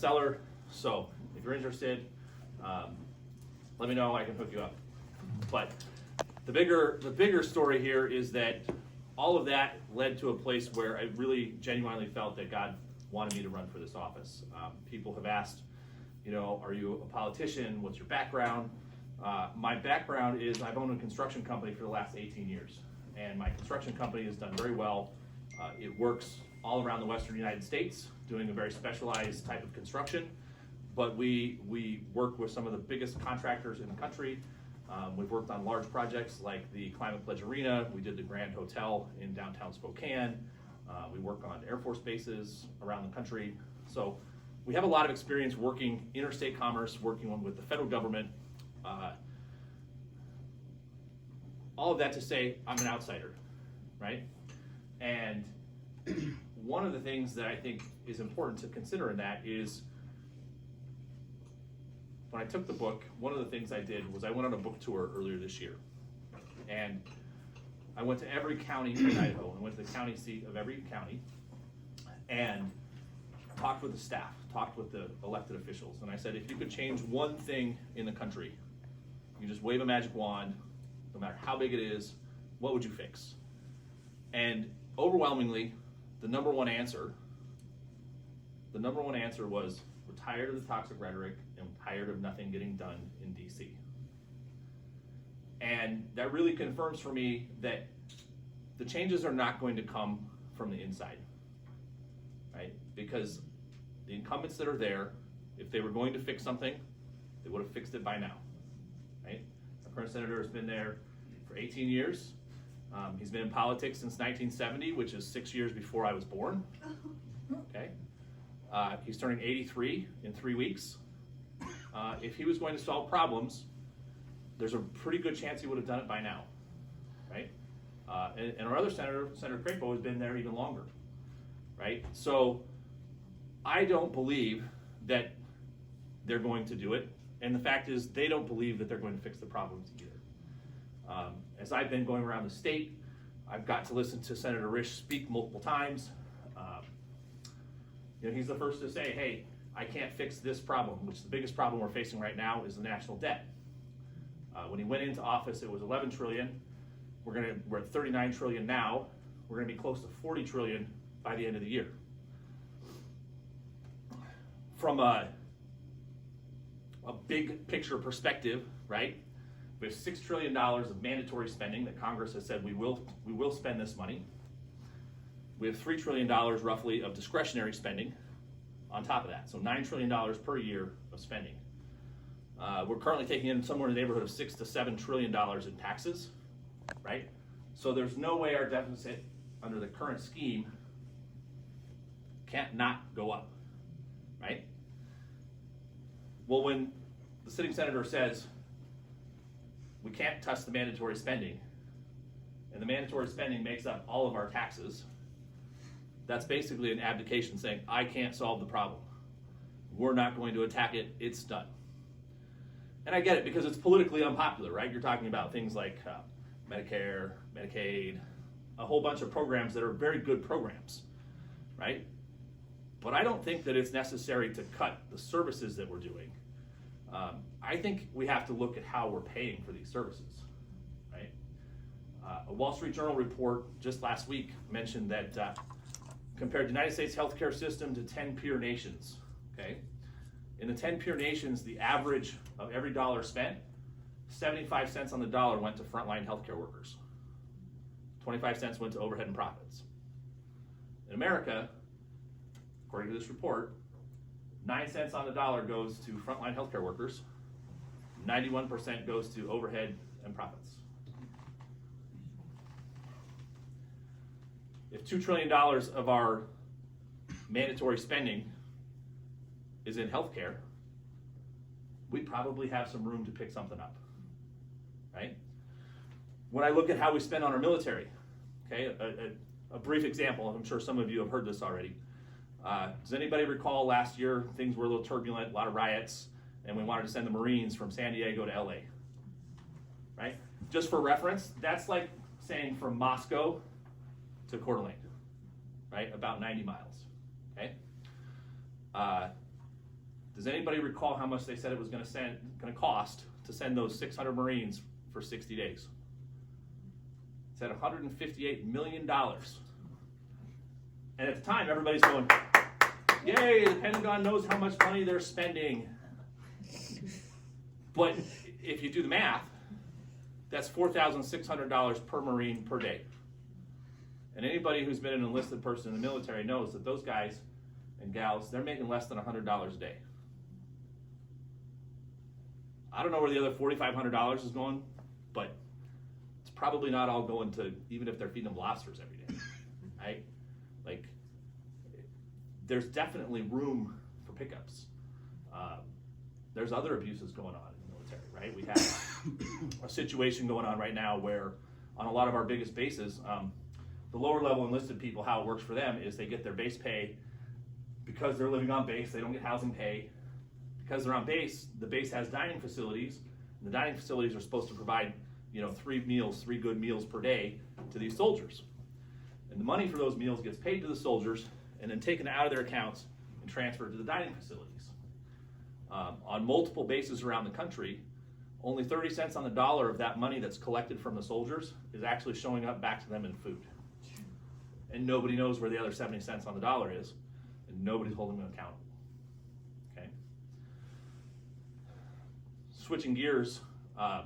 bestseller. So if you're interested, let me know, I can hook you up. But the bigger story here is that all of that led to a place where I really genuinely felt that God wanted me to run for this office. People have asked, are you a politician? What's your background? My background is I've owned a construction company for the last 18 years. And my construction company has done very well. It works all around the western United States, doing a very specialized type of construction. But we work with some of the biggest contractors in the country. We've worked on large projects like the Climate Pledge Arena. We did the Grand Hotel in downtown Spokane. We work on Air Force bases around the country. So we have a lot of experience working interstate commerce, working with the federal government. All of that to say, I'm an outsider, right? And one of the things that I think is important to consider in that is when I took the book, one of the things I did was I went on a book tour earlier this year. And I went to every county in Idaho. I went to the county seat of every county and talked with the staff, talked with the elected officials. And I said, if you could change one thing in the country, you just wave a magic wand, no matter how big it is, what would you fix? And overwhelmingly, the number one answer was, we're tired of the toxic rhetoric and we're tired of nothing getting done in DC. And that really confirms for me that the changes are not going to come from the inside, right? Because the incumbents that are there, if they were going to fix something, they would have fixed it by now, right? Our current senator has been there for 18 years. He's been in politics since 1970, which is 6 years before I was born, okay? He's turning 83 in 3 weeks. If he was going to solve problems, there's a pretty good chance he would have done it by now, right? And our other senator, Senator Crapo, has been there even longer, right? So I don't believe that they're going to do it. And the fact is, they don't believe that they're going to fix the problems either. As I've been going around the state, I've got to listen to Senator Risch speak multiple times. He's the first to say, hey, I can't fix this problem, which is the biggest problem we're facing right now is the national debt. When he went into office, it was 11 trillion. We're at 39 trillion now. We're gonna be close to 40 trillion by the end of the year. From a big picture perspective, right? We have $6 trillion of mandatory spending that Congress has said we will spend this money. We have $3 trillion roughly of discretionary spending on top of that. So $9 trillion per year of spending. We're currently taking in somewhere in the neighborhood of $6 to $7 trillion in taxes, right? So there's no way our deficit under the current scheme can't not go up, right? Well, when the sitting senator says we can't touch the mandatory spending, and the mandatory spending makes up all of our taxes, that's basically an abdication saying, I can't solve the problem. We're not going to attack it, it's done. And I get it because it's politically unpopular, right? You're talking about things like Medicare, Medicaid, a whole bunch of programs that are very good programs, right? But I don't think that it's necessary to cut the services that we're doing. I think we have to look at how we're paying for these services, right? A Wall Street Journal report just last week mentioned that compared the United States healthcare system to 10 peer nations, okay? In the 10 peer nations, the average of every dollar spent, 75 cents on the dollar went to frontline healthcare workers. 25 cents went to overhead and profits. In America, according to this report, 9 cents on the dollar goes to frontline healthcare workers, 91% goes to overhead and profits. If $2 trillion of our mandatory spending is in healthcare, we probably have some room to pick something up, right? When I look at how we spend on our military, okay, a brief example, I'm sure some of you have heard this already. Does anybody recall last year things were a little turbulent, a lot of riots, and we wanted to send the Marines from San Diego to LA, right? Just for reference, that's like saying from Moscow to Coeur d'Alene, right? About 90 miles, okay? Does anybody recall how much they said it was going to cost to send those 600 Marines for 60 days? It said $158 million. And at the time, everybody's going, yay, the Pentagon knows how much money they're spending. But if you do the math, that's $4,600 per Marine per day. And anybody who's been an enlisted person in the military knows that those guys and gals, they're making less than $100 a day. I don't know where the other $4,500 is going, but it's probably not all going to, even if they're feeding them lobsters every day, right? Like, there's definitely room for pickups. There's other abuses going on in the military, right? We have a situation going on right now where on a lot of our biggest bases, the lower level enlisted people, how it works for them is they get their base pay because they're living on base, they don't get housing pay. Because they're on base, the base has dining facilities, and the dining facilities are supposed to provide, 3 good meals per day to these soldiers. And the money for those meals gets paid to the soldiers and then taken out of their accounts and transferred to the dining facilities. On multiple bases around the country, only 30 cents on the dollar of that money that's collected from the soldiers is actually showing up back to them in food. And nobody knows where the other 70 cents on the dollar is, and nobody's holding them accountable. Okay. Switching gears, I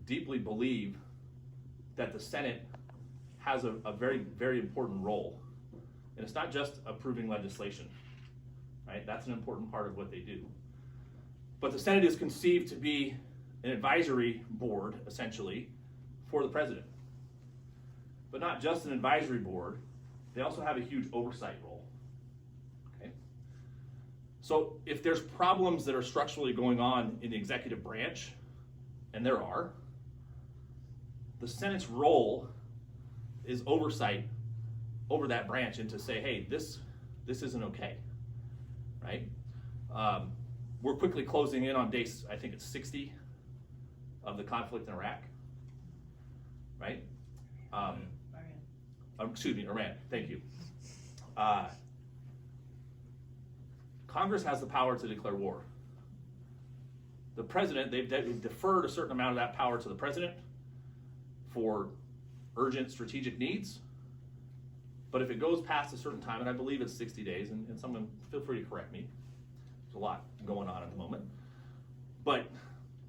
deeply believe that the Senate has a very, very important role. And it's not just approving legislation, right? That's an important part of what they do. But the Senate is conceived to be an advisory board, essentially, for the president. But not just an advisory board, they also have a huge oversight role. Okay? So if there's problems that are structurally going on in the executive branch, and there are, the Senate's role is oversight over that branch and to say, hey, this isn't okay, right? We're quickly closing in on days, I think it's 60 of the conflict in Iraq, right? Iran, thank you. Congress has the power to declare war. The president, they've deferred a certain amount of that power to the president for urgent strategic needs. But if it goes past a certain time, and I believe it's 60 days, and someone feel free to correct me, there's a lot going on at the moment, but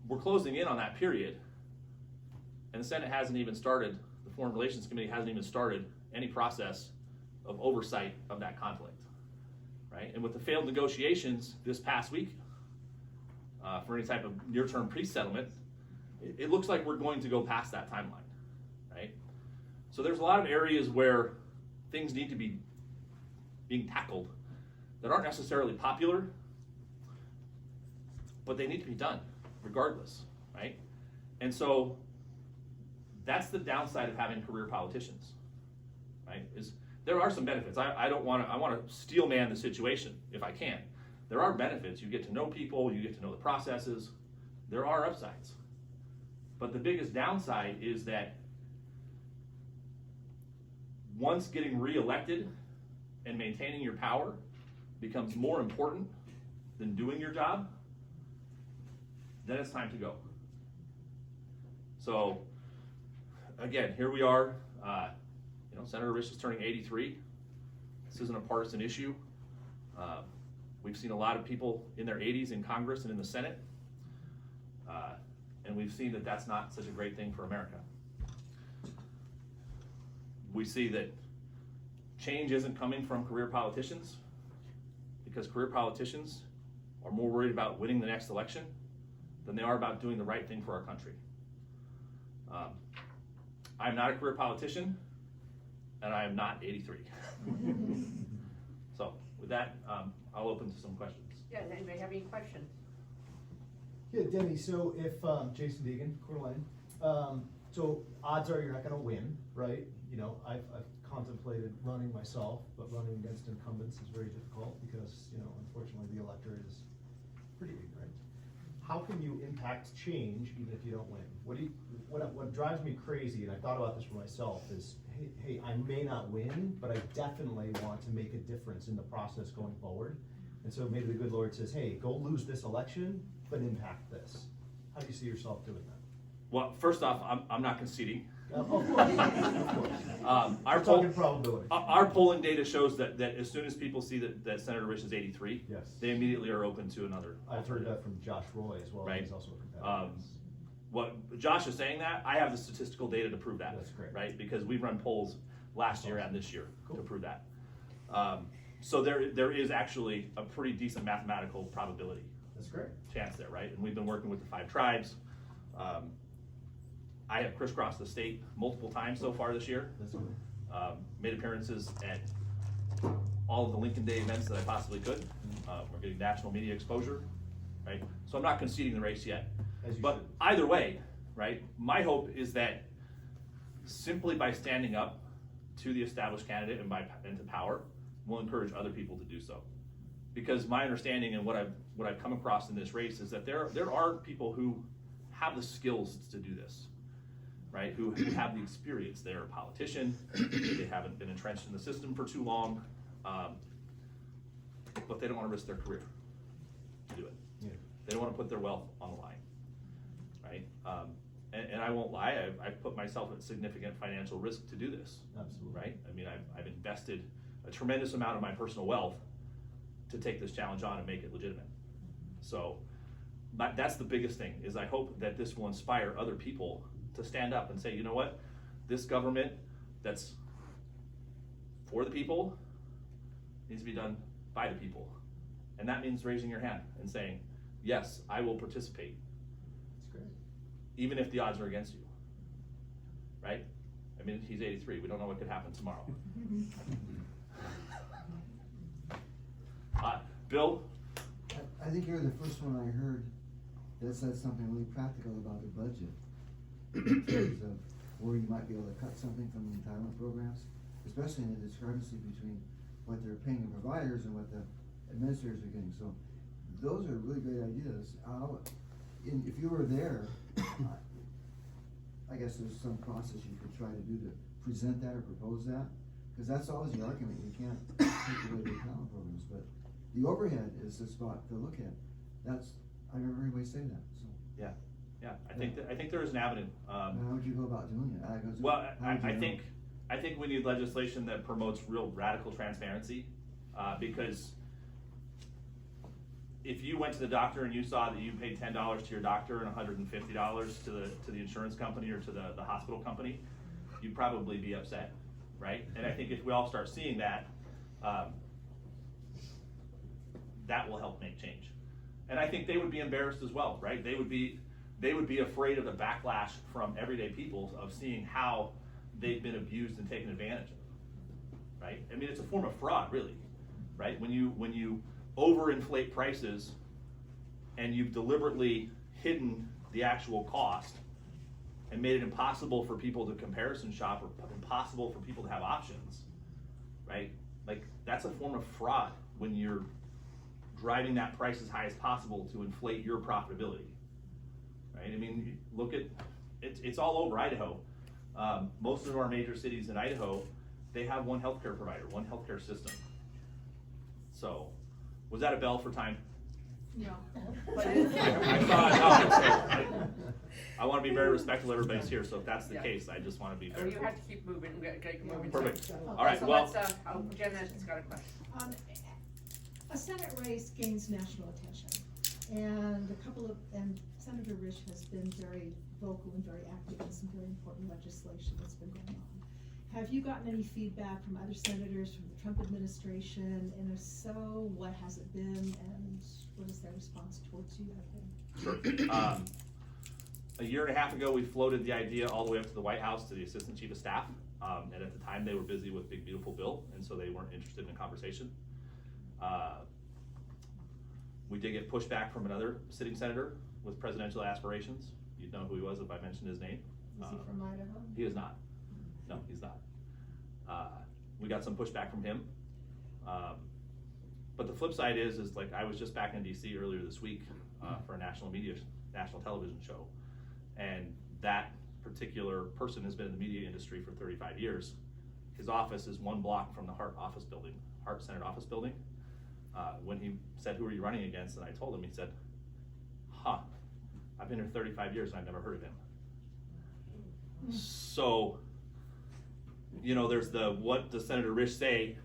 we're closing in on that period, and the Senate hasn't even started, the Foreign Relations Committee hasn't even started any process of oversight of that conflict, right? And with the failed negotiations this past week for any type of near-term pre-settlement, it looks like we're going to go past that timeline, right? So there's a lot of areas where things need to be being tackled that aren't necessarily popular, but they need to be done regardless, right? And so that's the downside of having career politicians, right? Is there are some benefits. I want to steel man the situation if I can. There are benefits. You get to know people, you get to know the processes. There are upsides. But the biggest downside is that once getting reelected and maintaining your power becomes more important than doing your job, then it's time to go. So again, here we are. Senator Risch is turning 83. This isn't a partisan issue. We've seen a lot of people in their 80s in Congress and in the Senate, and we've seen that that's not such a great thing for America. We see that change isn't coming from career politicians, because career politicians are more worried about winning the next election than they are about doing the right thing for our country. I'm not a career politician, and I am not 83. So with that, I'll open to some questions. Yeah, does anybody have any questions? Yeah, Denny, so if, Jason Deegan, Coeur d'Alene, so odds are you're not gonna win, right? I've contemplated running myself, but running against incumbents is very difficult because, unfortunately the electorate is pretty ignorant. How can you impact change even if you don't win? what drives me crazy, and I thought about this for myself, is hey, I may not win, but I definitely want to make a difference in the process going forward. And so maybe the good Lord says, hey, go lose this election, but impact this. How do you see yourself doing that? Well, first off, I'm not conceding. Of course, of course. Our talking probability. Our polling data shows that as soon as people see that Senator Rich is 83, Yes. they immediately are open to another. I've heard that from Josh Roy as well. Right. He's also a competitor. What Josh is saying that, I have the statistical data to prove that. That's great. Right? Because we've run polls last year and this year Cool. to prove that. So there is actually a pretty decent mathematical probability That's great. chance there, right? And we've been working with the 5 tribes. I have crisscrossed the state multiple times so far this year. That's good. Made appearances at all of the Lincoln Day events that I possibly could. We're getting national media exposure, right? So I'm not conceding the race yet. As you But should. either way, right, my hope is that simply by standing up to the established candidate and to power, will encourage other people to do so. Because my understanding and what I've come across in this race is that there are people who have the skills to do this, right? Who have the experience. They're a politician, they haven't been entrenched in the system for too long, but they don't want to risk their career to do it. Yeah. They don't want to put their wealth on the line, right? And I won't lie, I've put myself at significant financial risk to do this. Absolutely. Right? I mean, I've invested a tremendous amount of my personal wealth to take this challenge on and make it legitimate. So, but that's the biggest thing, is I hope that this will inspire other people to stand up and say, you know what, this government that's for the people needs to be done by the people. And that means raising your hand and saying, yes, I will participate, That's great. even if the odds are against you, right? I mean, he's 83, we don't know what could happen tomorrow. Bill? I think you're the first one I heard that said something really practical about the budget. In terms of where you might be able to cut something from the entitlement programs, especially in the discrepancy between what they're paying the providers and what the administrators are getting. So those are really great ideas. If you were there, I guess there's some process you could try to do to present that or propose that, because that's always the argument. You can't take away the talent programs, but the overhead is the spot to look at. I remember anybody say that, so. Yeah, I think there is an avenue. How would you go about doing it? Well, I think we need legislation that promotes real radical transparency, because if you went to the doctor and you saw that you paid $10 to your doctor and $150 to the insurance company or to the hospital company, you'd probably be upset, right? And I think if we all start seeing that, that will help make change. And I think they would be embarrassed as well, right? They would be afraid of the backlash from everyday people of seeing how they've been abused and taken advantage of, right? I mean, it's a form of fraud, really, right? When you overinflate prices and you've deliberately hidden the actual cost and made it impossible for people to comparison shop or impossible for people to have options, right? Like, that's a form of fraud when you're driving that price as high as possible to inflate your profitability, right? I mean, look at, it's all over Idaho. Most of our major cities in Idaho, they have one healthcare provider, one healthcare system. So, was that a bell for time? No. I saw it. I want to be very respectful of everybody's here, so if that's the case, I just want to be Oh, very. you have to keep moving, keep moving. Perfect. Okay, All right, so well. let's, Jenna's got a question. A Senate race gains national attention, and Senator Rich has been very vocal and very active in some very important legislation that's been going on. Have you gotten any feedback from other senators from the Trump administration, and if so, what has it been, and what is their response towards you have been? Sure. A year and a half ago, we floated the idea all the way up to the White House to the Assistant Chief of Staff, and at the time they were busy with Big Beautiful Bill, and so they weren't interested in a conversation. We did get pushback from another sitting senator with presidential aspirations. You'd know who he was if I mentioned his name. Is he from Idaho? He is not. No, he's not. We got some pushback from him. But the flip side is like, I was just back in DC earlier this week for a national television show. And that particular person has been in the media industry for 35 years. His office is 1 block from the Hart Senate office building. When he said, "Who are you running against?" and I told him, he said, I've been here 35 years and I've never heard of him. So, you know, there's the what does Senator Risch say,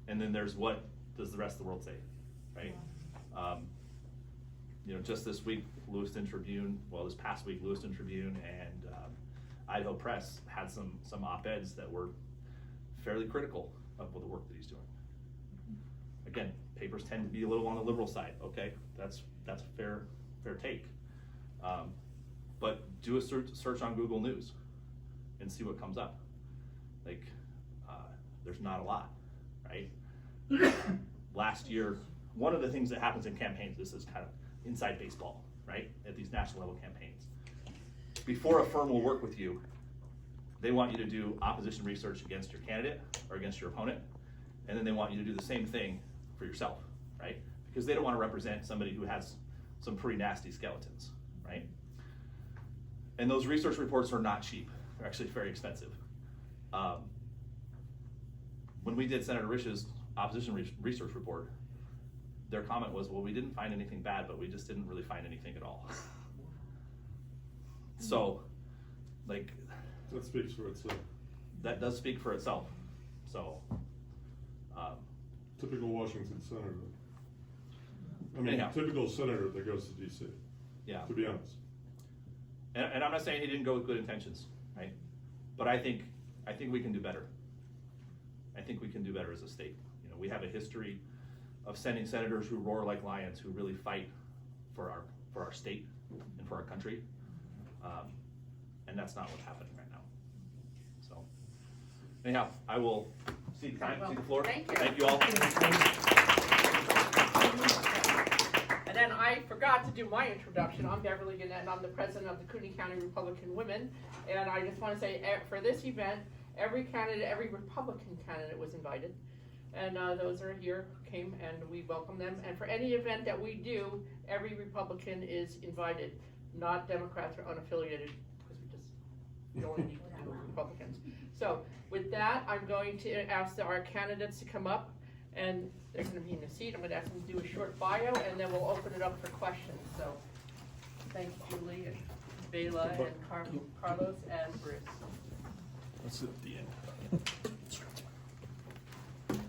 and then there's what does the rest of the world say, right? You know, just this week, this past week, Lewiston Tribune and Idaho Press had some op-eds that were fairly critical of the work that he's doing. Again, papers tend to be a little on the liberal side, okay? That's a fair take. But do a search on Google News and see what comes up. Like, there's not a lot, right? Last year, one of the things that happens in campaigns, this is kind of inside baseball, right? At these national level campaigns. Before a firm will work with you, they want you to do opposition research against your candidate or against your opponent, and then they want you to do the same thing for yourself, right? Because they don't want to represent somebody who has some pretty nasty skeletons, right? And those research reports are not cheap. They're actually very expensive. When we did Senator Risch's opposition research report, their comment was, well, we didn't find anything bad, but we just didn't really find anything at all. So, like... That speaks for itself. That does speak for itself. So... typical Washington senator. I mean, anyhow. Typical senator that goes to DC. Yeah. To be honest. And I'm not saying he didn't go with good intentions, right? But I think we can do better. I think we can do better as a state. You know, we have a history of sending senators who roar like lions, who really fight for our state and for our country, and that's not what's happening right now. So, anyhow, I will see the floor. Thank you. Thank you all. And then I forgot to do my introduction. I'm Beverly Gannett, and I'm the president of the Kootenai County Republican Women. And I just want to say, for this event, every Republican candidate was invited. And those are here, came, and we welcome them. And for any event that we do, every Republican is invited, not Democrats or unaffiliated, because we don't need to do Republicans. So with that, I'm going to ask our candidates to come up, and they're going to be in the seat. I'm going to ask them to do a short bio, and then we'll open it up for questions. So thanks, Julie, and Bela, and Carlos, and Bruce. That's at the end.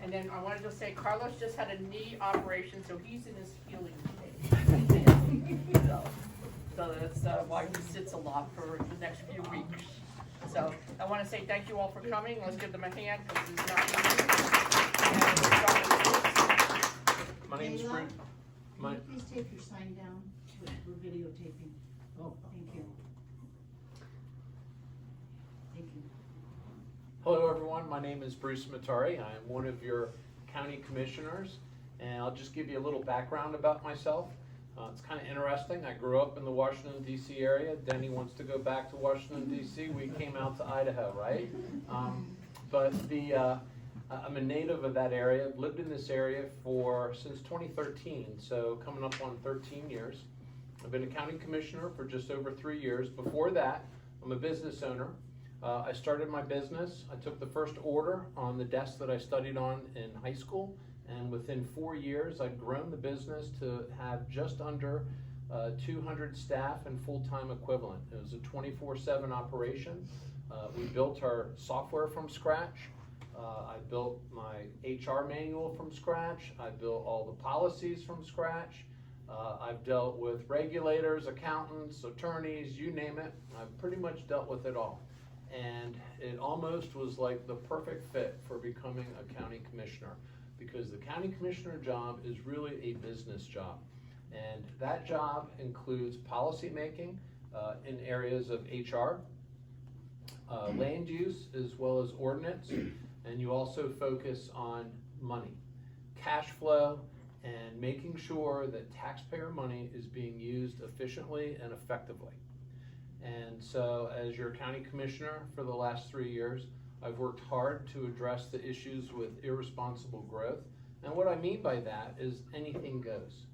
And then I want to just say, Carlos just had a knee operation, so he's in his healing phase. So that's why he sits a lot for the next few weeks. So I want to say thank you all for coming. Let's give them a hand, because it's not My name's Bela, Bruce. Can you please take your sign down? We're videotaping. Oh, thank you. Thank you. Hello, everyone. My name is Bruce Mattare. I am one of your county commissioners, and I'll just give you a little background about myself. It's kind of interesting. I grew up in the Washington, D.C. area. Denny wants to go back to Washington, D.C. We came out to Idaho, right? I'm a native of that area. I've lived in this area since 2013, so coming up on 13 years. I've been a county commissioner for just over 3 years. Before that, I'm a business owner. I started my business. I took the first order on the desk that I studied on in high school, and within 4 years, I'd grown the business to have just under 200 staff and full-time equivalent. It was a 24/7 operation. We built our software from scratch. I built my HR manual from scratch. I built all the policies from scratch. I've dealt with regulators, accountants, attorneys, you name it. I've pretty much dealt with it all. And it almost was like the perfect fit for becoming a county commissioner, because the county commissioner job is really a business job. And that job includes policy making in areas of HR, land use, as well as ordinance. And you also focus on money, cash flow, and making sure that taxpayer money is being used efficiently and effectively. And so as your county commissioner for the last 3 years, I've worked hard to address the issues with irresponsible growth. And what I mean by that is anything goes,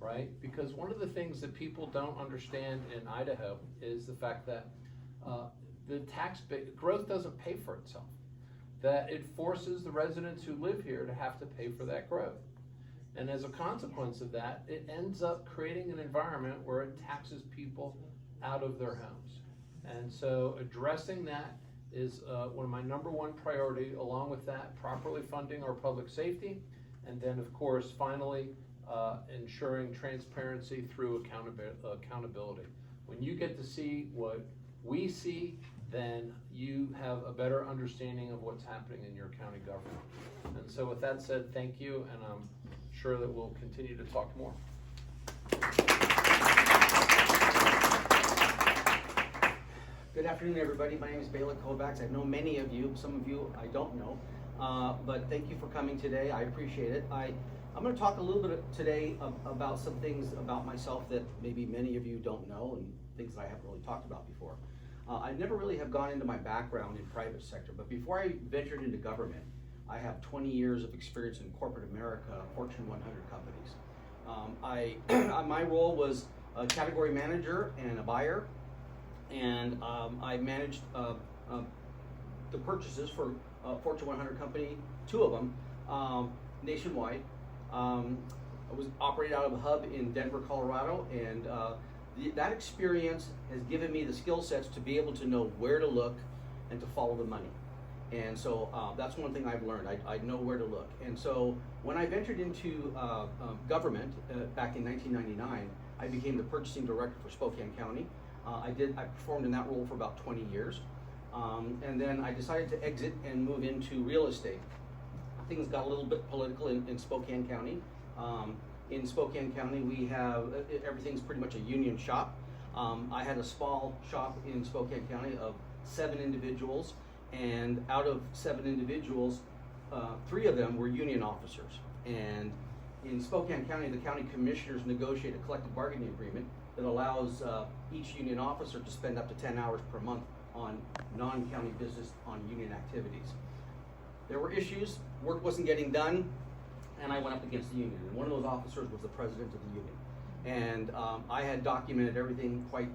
right? Because one of the things that people don't understand in Idaho is the fact that the growth doesn't pay for itself. That it forces the residents who live here to have to pay for that growth. And as a consequence of that, it ends up creating an environment where it taxes people out of their homes. And so addressing that is one of my number one priority. Along with that, properly funding our public safety, and then of course, finally, ensuring transparency through accountability. When you get to see what we see, then you have a better understanding of what's happening in your county government. And so with that said, thank you, and I'm sure that we'll continue to talk more. Good afternoon, everybody. My name is Bela Kovacs. I know many of you, some of you I don't know, but thank you for coming today. I appreciate it. I'm going to talk a little bit today about some things about myself that maybe many of you don't know, and things that I haven't really talked about before. I never really have gone into my background in private sector, but before I ventured into government, I have 20 years of experience in corporate America, Fortune 100 companies. My role was a category manager and a buyer, and I managed the purchases for Fortune 100 company, 2 of them, nationwide. I was operated out of a hub in Denver, Colorado, and that experience has given me the skill sets to be able to know where to look and to follow the money. And so that's one thing I've learned. I know where to look. And so when I ventured into government back in 1999, I became the purchasing director for Spokane County. I performed in that role for about 20 years. And then I decided to exit and move into real estate. Things got a little bit political in Spokane County. In Spokane County, we have, everything's pretty much a union shop. I had a small shop in Spokane County of 7 individuals, and out of 7 individuals, 3 of them were union officers. And in Spokane County, the county commissioners negotiate a collective bargaining agreement that allows each union officer to spend up to 10 hours per month on non-county business on union activities. There were issues, work wasn't getting done, and I went up against the union. And one of those officers was the president of the union. And I had documented everything quite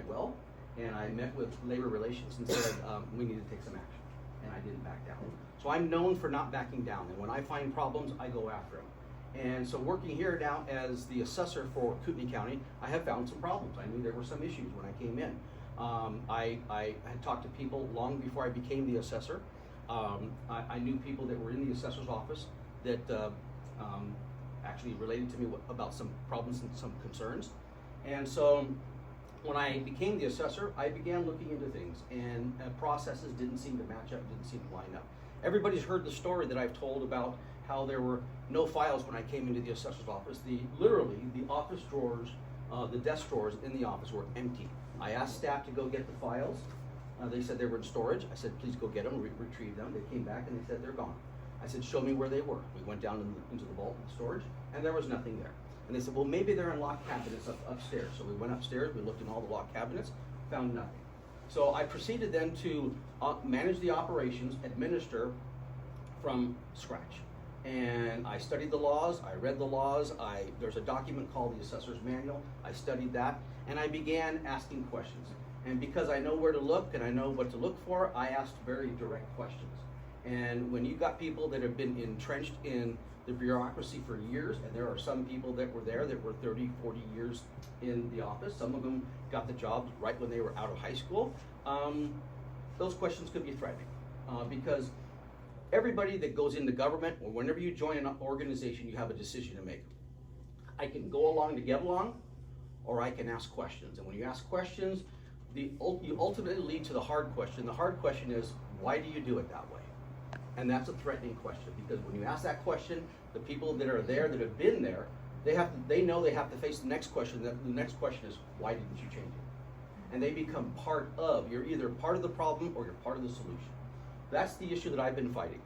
well, and I met with labor relations and said, we need to take some action, and I didn't back down. So I'm known for not backing down, and when I find problems, I go after them. And so working here now as the assessor for Kootenai County, I have found some problems. I knew there were some issues when I came in. I had talked to people long before I became the assessor. I knew people that were in the assessor's office that actually related to me about some problems and some concerns. And so when I became the assessor, I began looking into things, and processes didn't seem to match up, didn't seem to line up. Everybody's heard the story that I've told about how there were no files when I came into the assessor's office. Literally, the office drawers, the desk drawers in the office were empty. I asked staff to go get the files. They said they were in storage. I said, please go get them, retrieve them. They came back and they said, they're gone. I said, show me where they were. We went down into the vault and storage, and there was nothing there. And they said, well, maybe they're in locked cabinets upstairs. So we went upstairs, we looked in all the locked cabinets, found nothing. So I proceeded then to manage the operations, administer from scratch. And I studied the laws, I read the laws, there's a document called the Assessor's Manual. I studied that, and I began asking questions. And because I know where to look and I know what to look for, I asked very direct questions. And when you've got people that have been entrenched in the bureaucracy for years, and there are some people that were there that were 30, 40 years in the office, some of them got the jobs right when they were out of high school, those questions could be threatening. Because everybody that goes into government, or whenever you join an organization, you have a decision to make. I can go along to get along, or I can ask questions. And when you ask questions, you ultimately lead to the hard question. The hard question is, why do you do it that way? And that's a threatening question, because when you ask that question, the people that are there, that have been there, they know they have to face the next question. The next question is, why didn't you change it? And they become part of, you're either part of the problem or you're part of the solution. That's the issue that I've been fighting.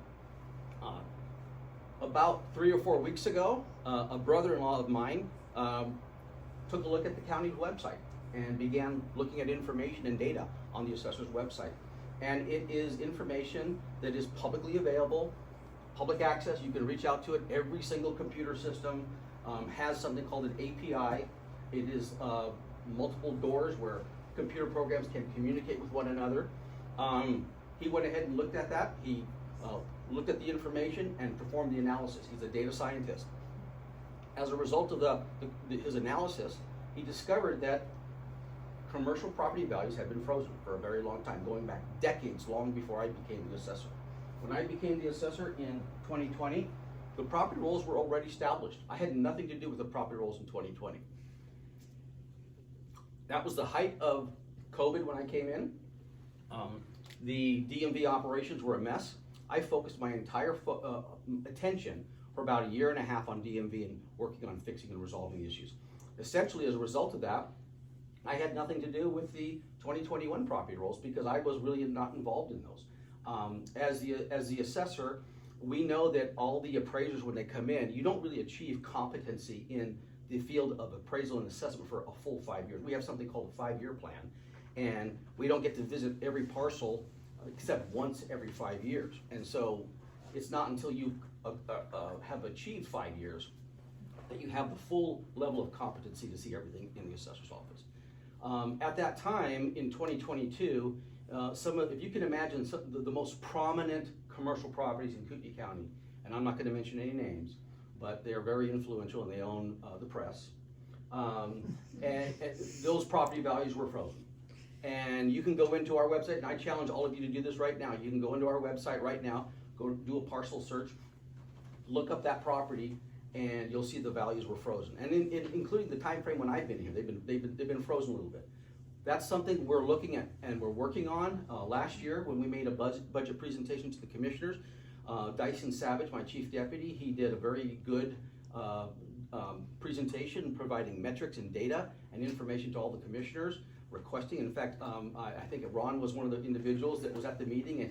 About 3 or 4 weeks ago, a brother-in-law of mine took a look at the county website and began looking at information and data on the assessor's website. And it is information that is publicly available, public access. You can reach out to it. Every single computer system has something called an API. It is multiple doors where computer programs can communicate with one another. He went ahead and looked at that. He looked at the information and performed the analysis. He's a data scientist. As a result of his analysis, he discovered that commercial property values had been frozen for a very long time, going back decades, long before I became the assessor. When I became the assessor in 2020, the property rolls were already established. I had nothing to do with the property rolls in 2020. That was the height of COVID when I came in. The DMV operations were a mess. I focused my entire attention for about a year and a half on DMV and working on fixing and resolving issues. Essentially, as a result of that, I had nothing to do with the 2021 property rolls because I was really not involved in those. As the assessor, we know that all the appraisers, when they come in, you don't really achieve competency in the field of appraisal and assessment for a full 5 years. We have something called a 5-year plan, and we don't get to visit every parcel except once every 5 years. And so it's not until you have achieved 5 years that you have the full level of competency to see everything in the assessor's office. At that time, in 2022, if you can imagine the most prominent commercial properties in Kootenai County, and I'm not going to mention any names, but they are very influential and they own the press, and those property values were frozen. And you can go into our website, and I challenge all of you to do this right now. You can go into our website right now, go do a parcel search, look up that property, and you'll see the values were frozen. And including the time frame when I've been here, they've been frozen a little bit. That's something we're looking at and we're working on. Last year, when we made a budget presentation to the commissioners, Dyson Savage, my chief deputy, he did a very good presentation providing metrics and data and information to all the commissioners, requesting. In fact, I think Ron was one of the individuals that was at the meeting, and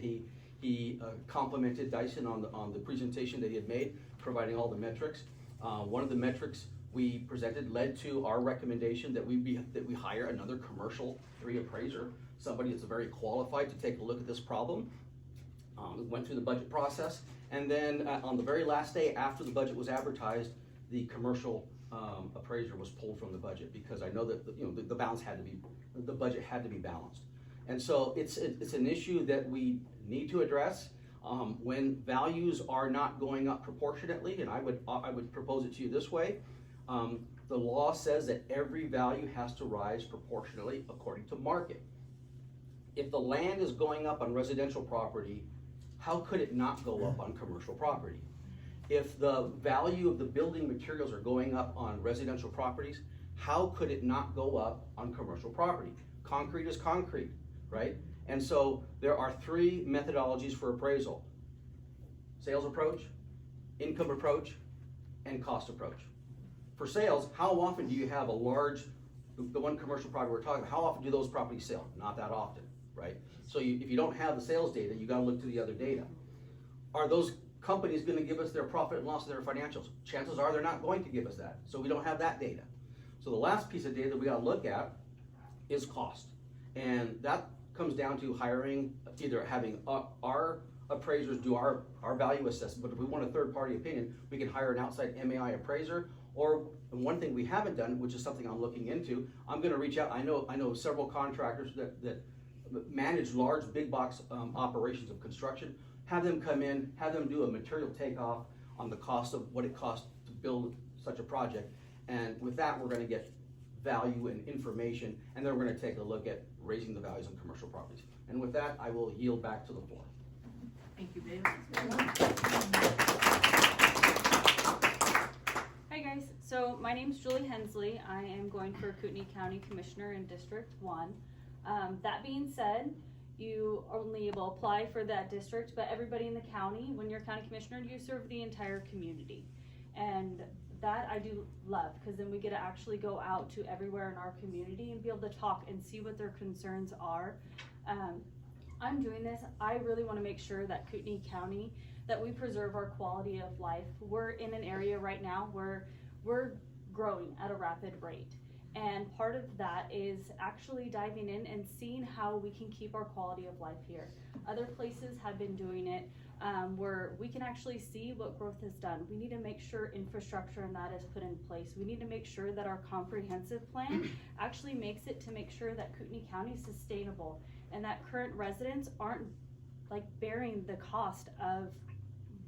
he complimented Dyson on the presentation that he had made, providing all the metrics. One of the metrics we presented led to our recommendation that we hire another commercial area appraiser, somebody that's very qualified to take a look at this problem. Went through the budget process, and then on the very last day after the budget was advertised, the commercial appraiser was pulled from the budget because I know that the budget had to be balanced, and so it's an issue that we need to address. When values are not going up proportionately, and I would propose it to you this way. The law says that every value has to rise proportionally according to market. If the land is going up on residential property, how could it not go up on commercial property? If the value of the building materials are going up on residential properties, how could it not go up on commercial property? Concrete is concrete, right? And so there are 3 methodologies for appraisal: sales approach, income approach, and cost approach. For sales, how often do you have the one commercial property we're talking about, how often do those properties sell? Not that often, right? So if you don't have the sales data, you gotta look to the other data. Are those companies gonna give us their profit and loss of their financials? Chances are they're not going to give us that, so we don't have that data. So the last piece of data that we gotta look at is cost. And that comes down to either having our appraisers do our value assessment, but if we want a third-party opinion, we can hire an outside MAI appraiser. Or one thing we haven't done, which is something I'm looking into, I'm going to reach out. I know several contractors that manage large big box operations of construction. Have them come in, have them do a material takeoff on the cost of what it costs to build such a project. And with that, we're going to get value and information, and then we're going to take a look at raising the values on commercial properties. And with that, I will yield back to the floor. Thank you, Bela. Hi guys, so my name's Julie Hensley. I am going for Kootenai County Commissioner in District 1. That being said, you only will apply for that district, but everybody in the county, when you're county commissioner, you serve the entire community. And that I do love, because then we get to actually go out to everywhere in our community and be able to talk and see what their concerns are. I'm doing this, I really want to make sure that Kootenai County, that we preserve our quality of life. We're in an area right now where we're growing at a rapid rate. And part of that is actually diving in and seeing how we can keep our quality of life here. Other places have been doing it where we can actually see what growth has done. We need to make sure infrastructure and that is put in place. We need to make sure that our comprehensive plan actually makes it to make sure that Kootenai County is sustainable and that current residents aren't like bearing the cost of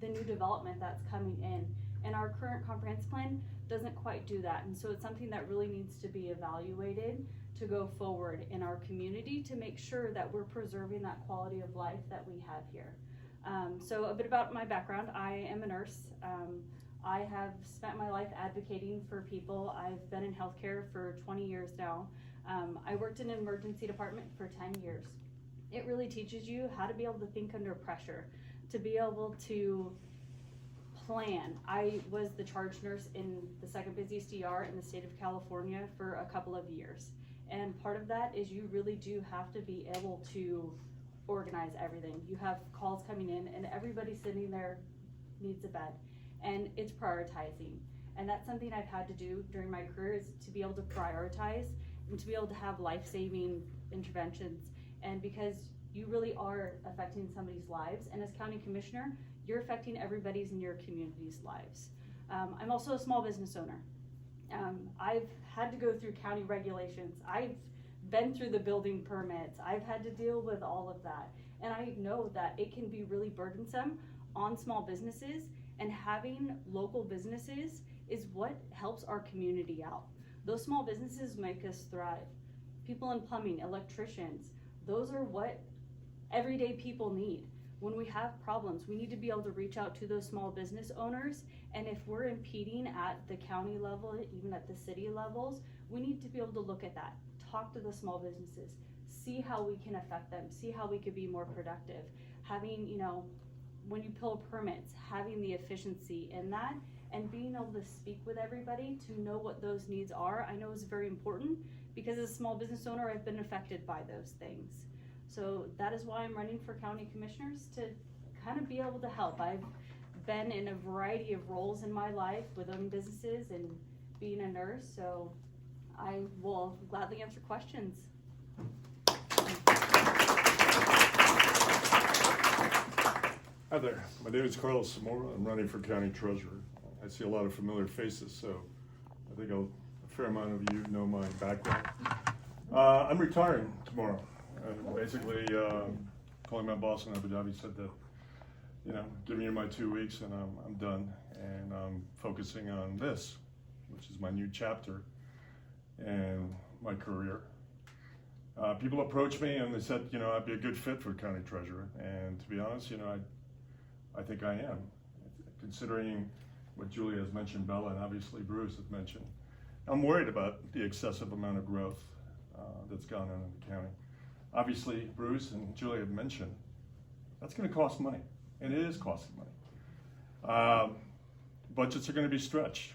the new development that's coming in. And our current comprehensive plan doesn't quite do that. And so it's something that really needs to be evaluated to go forward in our community to make sure that we're preserving that quality of life that we have here. So a bit about my background. I am a nurse. I have spent my life advocating for people. I've been in healthcare for 20 years now. I worked in an emergency department for 10 years. It really teaches you how to be able to think under pressure, to be able to plan. I was the charge nurse in the second busiest ER in the state of California for a couple of years. And part of that is you really do have to be able to organize everything. You have calls coming in and everybody sitting there needs a bed, and it's prioritizing. And that's something I've had to do during my career, is to be able to prioritize and to be able to have life-saving interventions. And because you really are affecting somebody's lives, and as county commissioner, you're affecting everybody's in your community's lives. I'm also a small business owner. I've had to go through county regulations. I've been through the building permits. I've had to deal with all of that. And I know that it can be really burdensome on small businesses, and having local businesses is what helps our community out. Those small businesses make us thrive. People in plumbing, electricians, those are what everyday people need. When we have problems, we need to be able to reach out to those small business owners, and if we're impeding at the county level, even at the city levels, we need to be able to look at that, talk to the small businesses, see how we can affect them, see how we could be more productive. Having, when you pull permits, having the efficiency in that, and being able to speak with everybody to know what those needs are, I know is very important, because as a small business owner, I've been affected by those things. So that is why I'm running for county commissioners, to kind of be able to help. I've been in a variety of roles in my life with owning businesses and being a nurse, so I will gladly answer questions. Hi there, my name is Carlos Zamora. I'm running for county treasurer. I see a lot of familiar faces, so I think a fair amount of you know my background. I'm retiring tomorrow. Basically, calling my boss in Abu Dhabi, said that, giving you my 2 weeks and I'm done, and I'm focusing on this, which is my new chapter and my career. People approached me and they said, I'd be a good fit for county treasurer, and to be honest, I think I am, considering what Julie has mentioned, Bela, and obviously Bruce has mentioned. I'm worried about the excessive amount of growth that's gone on in the county. Obviously, Bruce and Julie have mentioned, that's gonna cost money, and it is costing money. Budgets are gonna be stretched.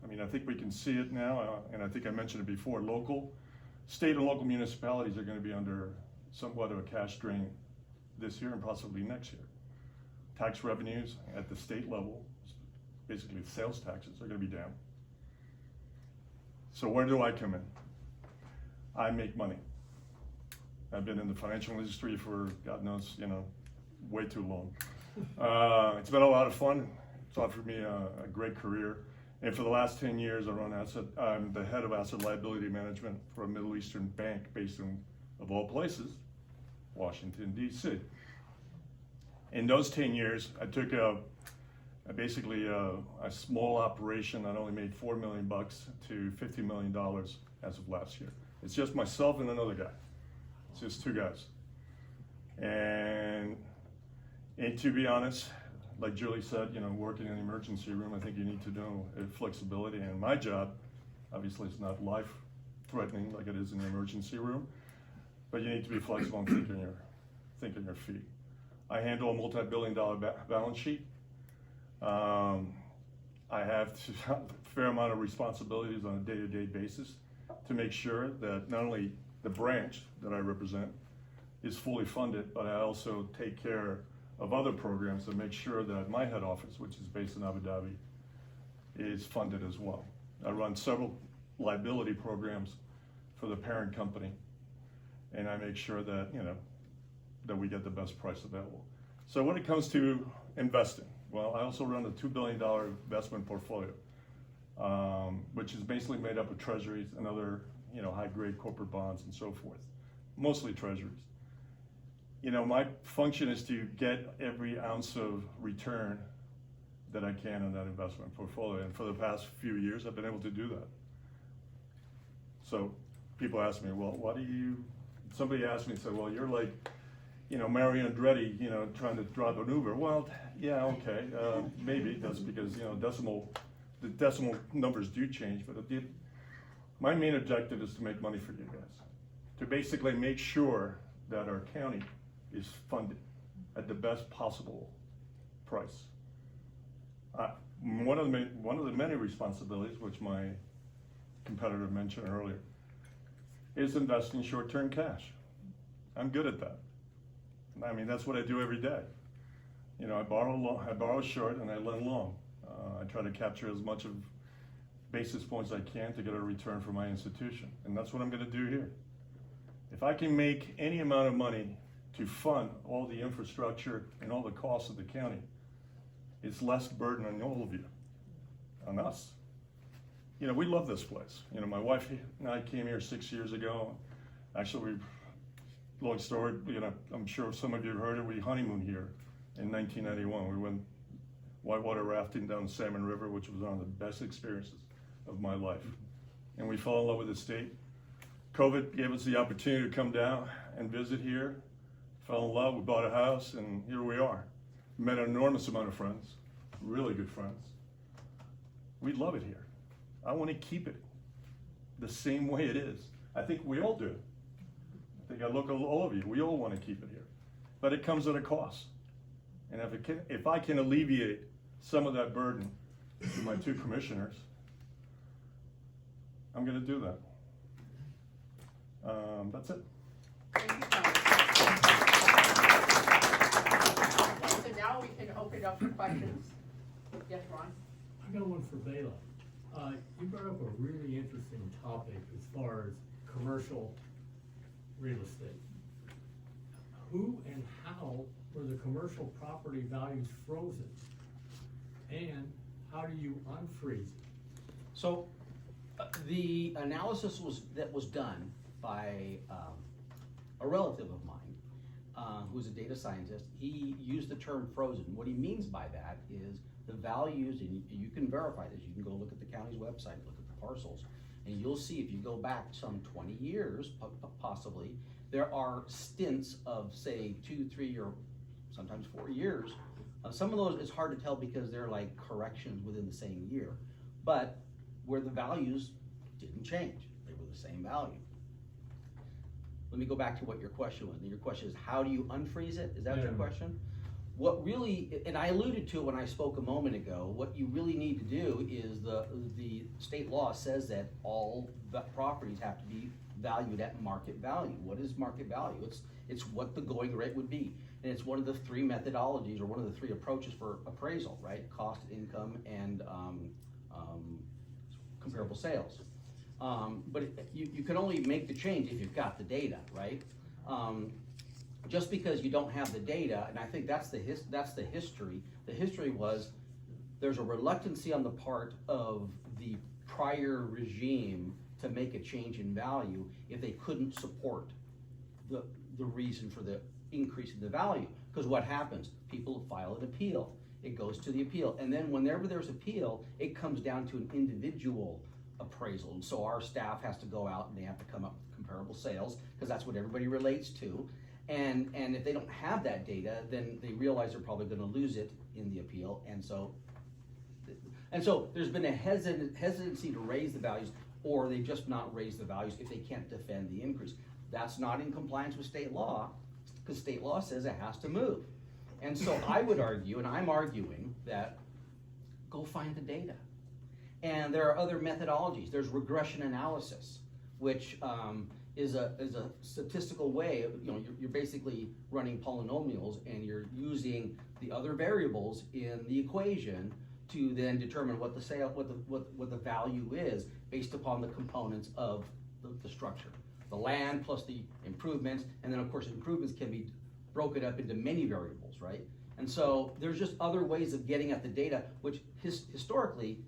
I think we can see it now, and I think I mentioned it before, state and local municipalities are gonna be under somewhat of a cash drain this year and possibly next year. Tax revenues at the state level, basically sales taxes, are gonna be down. So where do I come in? I make money. I've been in the financial industry for, God knows, way too long. It's been a lot of fun. It's offered me a great career. And for the last 10 years, I'm the head of asset liability management for a Middle Eastern bank based in, of all places, Washington, D.C. In those 10 years, I took basically a small operation that only made $4 million to $50 million as of last year. It's just myself and another guy. It's just two guys. And to be honest, like Julie said, working in an emergency room, I think you need to know flexibility. And my job, obviously, is not life-threatening like it is in the emergency room, but you need to be flexible and think on your feet. I handle a multi-billion-dollar balance sheet. I have a fair amount of responsibilities on a day-to-day basis to make sure that not only the branch that I represent is fully funded, but I also take care of other programs to make sure that my head office, which is based in Abu Dhabi, is funded as well. I run several liability programs for the parent company, and I make sure that, that we get the best price available. So when it comes to investing, well, I also run a $2 billion investment portfolio, which is basically made up of treasuries and other, high-grade corporate bonds and so forth, mostly treasuries. My function is to get every ounce of return that I can on that investment portfolio, and for the past few years, I've been able to do that. So people ask me, well, somebody asked me, said, well, you're like, Mario Andretti, trying to drive an Uber. Well, yeah, okay, maybe that's because, the decimal numbers do change, but my main objective is to make money for you guys, to basically make sure that our county is funded at the best possible price. One of the many responsibilities, which my competitor mentioned earlier, is investing short-term cash. I'm good at that. I mean, that's what I do every day. I borrow short and I lend long. I try to capture as much of basis points I can to get a return for my institution, and that's what I'm going to do here. If I can make any amount of money to fund all the infrastructure and all the costs of the county, it's less burden on all of you, on us. We love this place. My wife and I came here 6 years ago. Actually, long story, I'm sure some of you have heard it, we honeymooned here in 1991. We went whitewater rafting down the Salmon River, which was one of the best experiences of my life. And we fell in love with the state. COVID gave us the opportunity to come down and visit here. Fell in love, we bought a house, and here we are. Met an enormous amount of friends, really good friends. We love it here. I want to keep it the same way it is. I think we all do. I think I look at all of you, we all want to keep it here. But it comes at a cost. And if I can alleviate some of that burden to my two commissioners, I'm going to do that. That's it. Thank you, Tom. Okay, so now we can open it up for questions. Yes, Ron? I got one for Bela. You brought up a really interesting topic as far as commercial real estate. Who and how were the commercial property values frozen? And how do you unfreeze it? So, the analysis that was done by a relative of mine, who's a data scientist. He used the term frozen. What he means by that is the values, and you can verify this, you can go look at the county's website, look at the parcels, and you'll see if you go back some 20 years, possibly, there are stints of say 2, 3, or sometimes 4 years. Some of those it's hard to tell because they're like corrections within the same year, but where the values didn't change, they were the same value. Let me go back to what your question was. Your question is, how do you unfreeze it? Is that your question? What really, and I alluded to it when I spoke a moment ago, what you really need to do is the state law says that all the properties have to be valued at market value. What is market value? It's what the going rate would be. And it's one of the 3 methodologies, or one of the 3 approaches for appraisal, right? Cost, income, and comparable sales. But you can only make the change if you've got the data, right? Just because you don't have the data, and I think that's the history. The history was there's a reluctancy on the part of the prior regime to make a change in value if they couldn't support the reason for the increase in the value. Because what happens? People file an appeal. It goes to the appeal, and then whenever there's appeal, it comes down to an individual appraisal. And so our staff has to go out and they have to come up with comparable sales, because that's what everybody relates to. And if they don't have that data, then they realize they're probably going to lose it in the appeal. And so there's been a hesitancy to raise the values, or they just not raise the values if they can't defend the increase. That's not in compliance with state law, because state law says it has to move. And so I would argue, and I'm arguing, that go find the data. And there are other methodologies. There's regression analysis, which is a statistical way of, you're basically running polynomials, and you're using the other variables in the equation to then determine what the value is based upon the components of the structure. The land plus the improvements, and then of course improvements can be broken up into many variables, right? And so there's just other ways of getting at the data, which historically,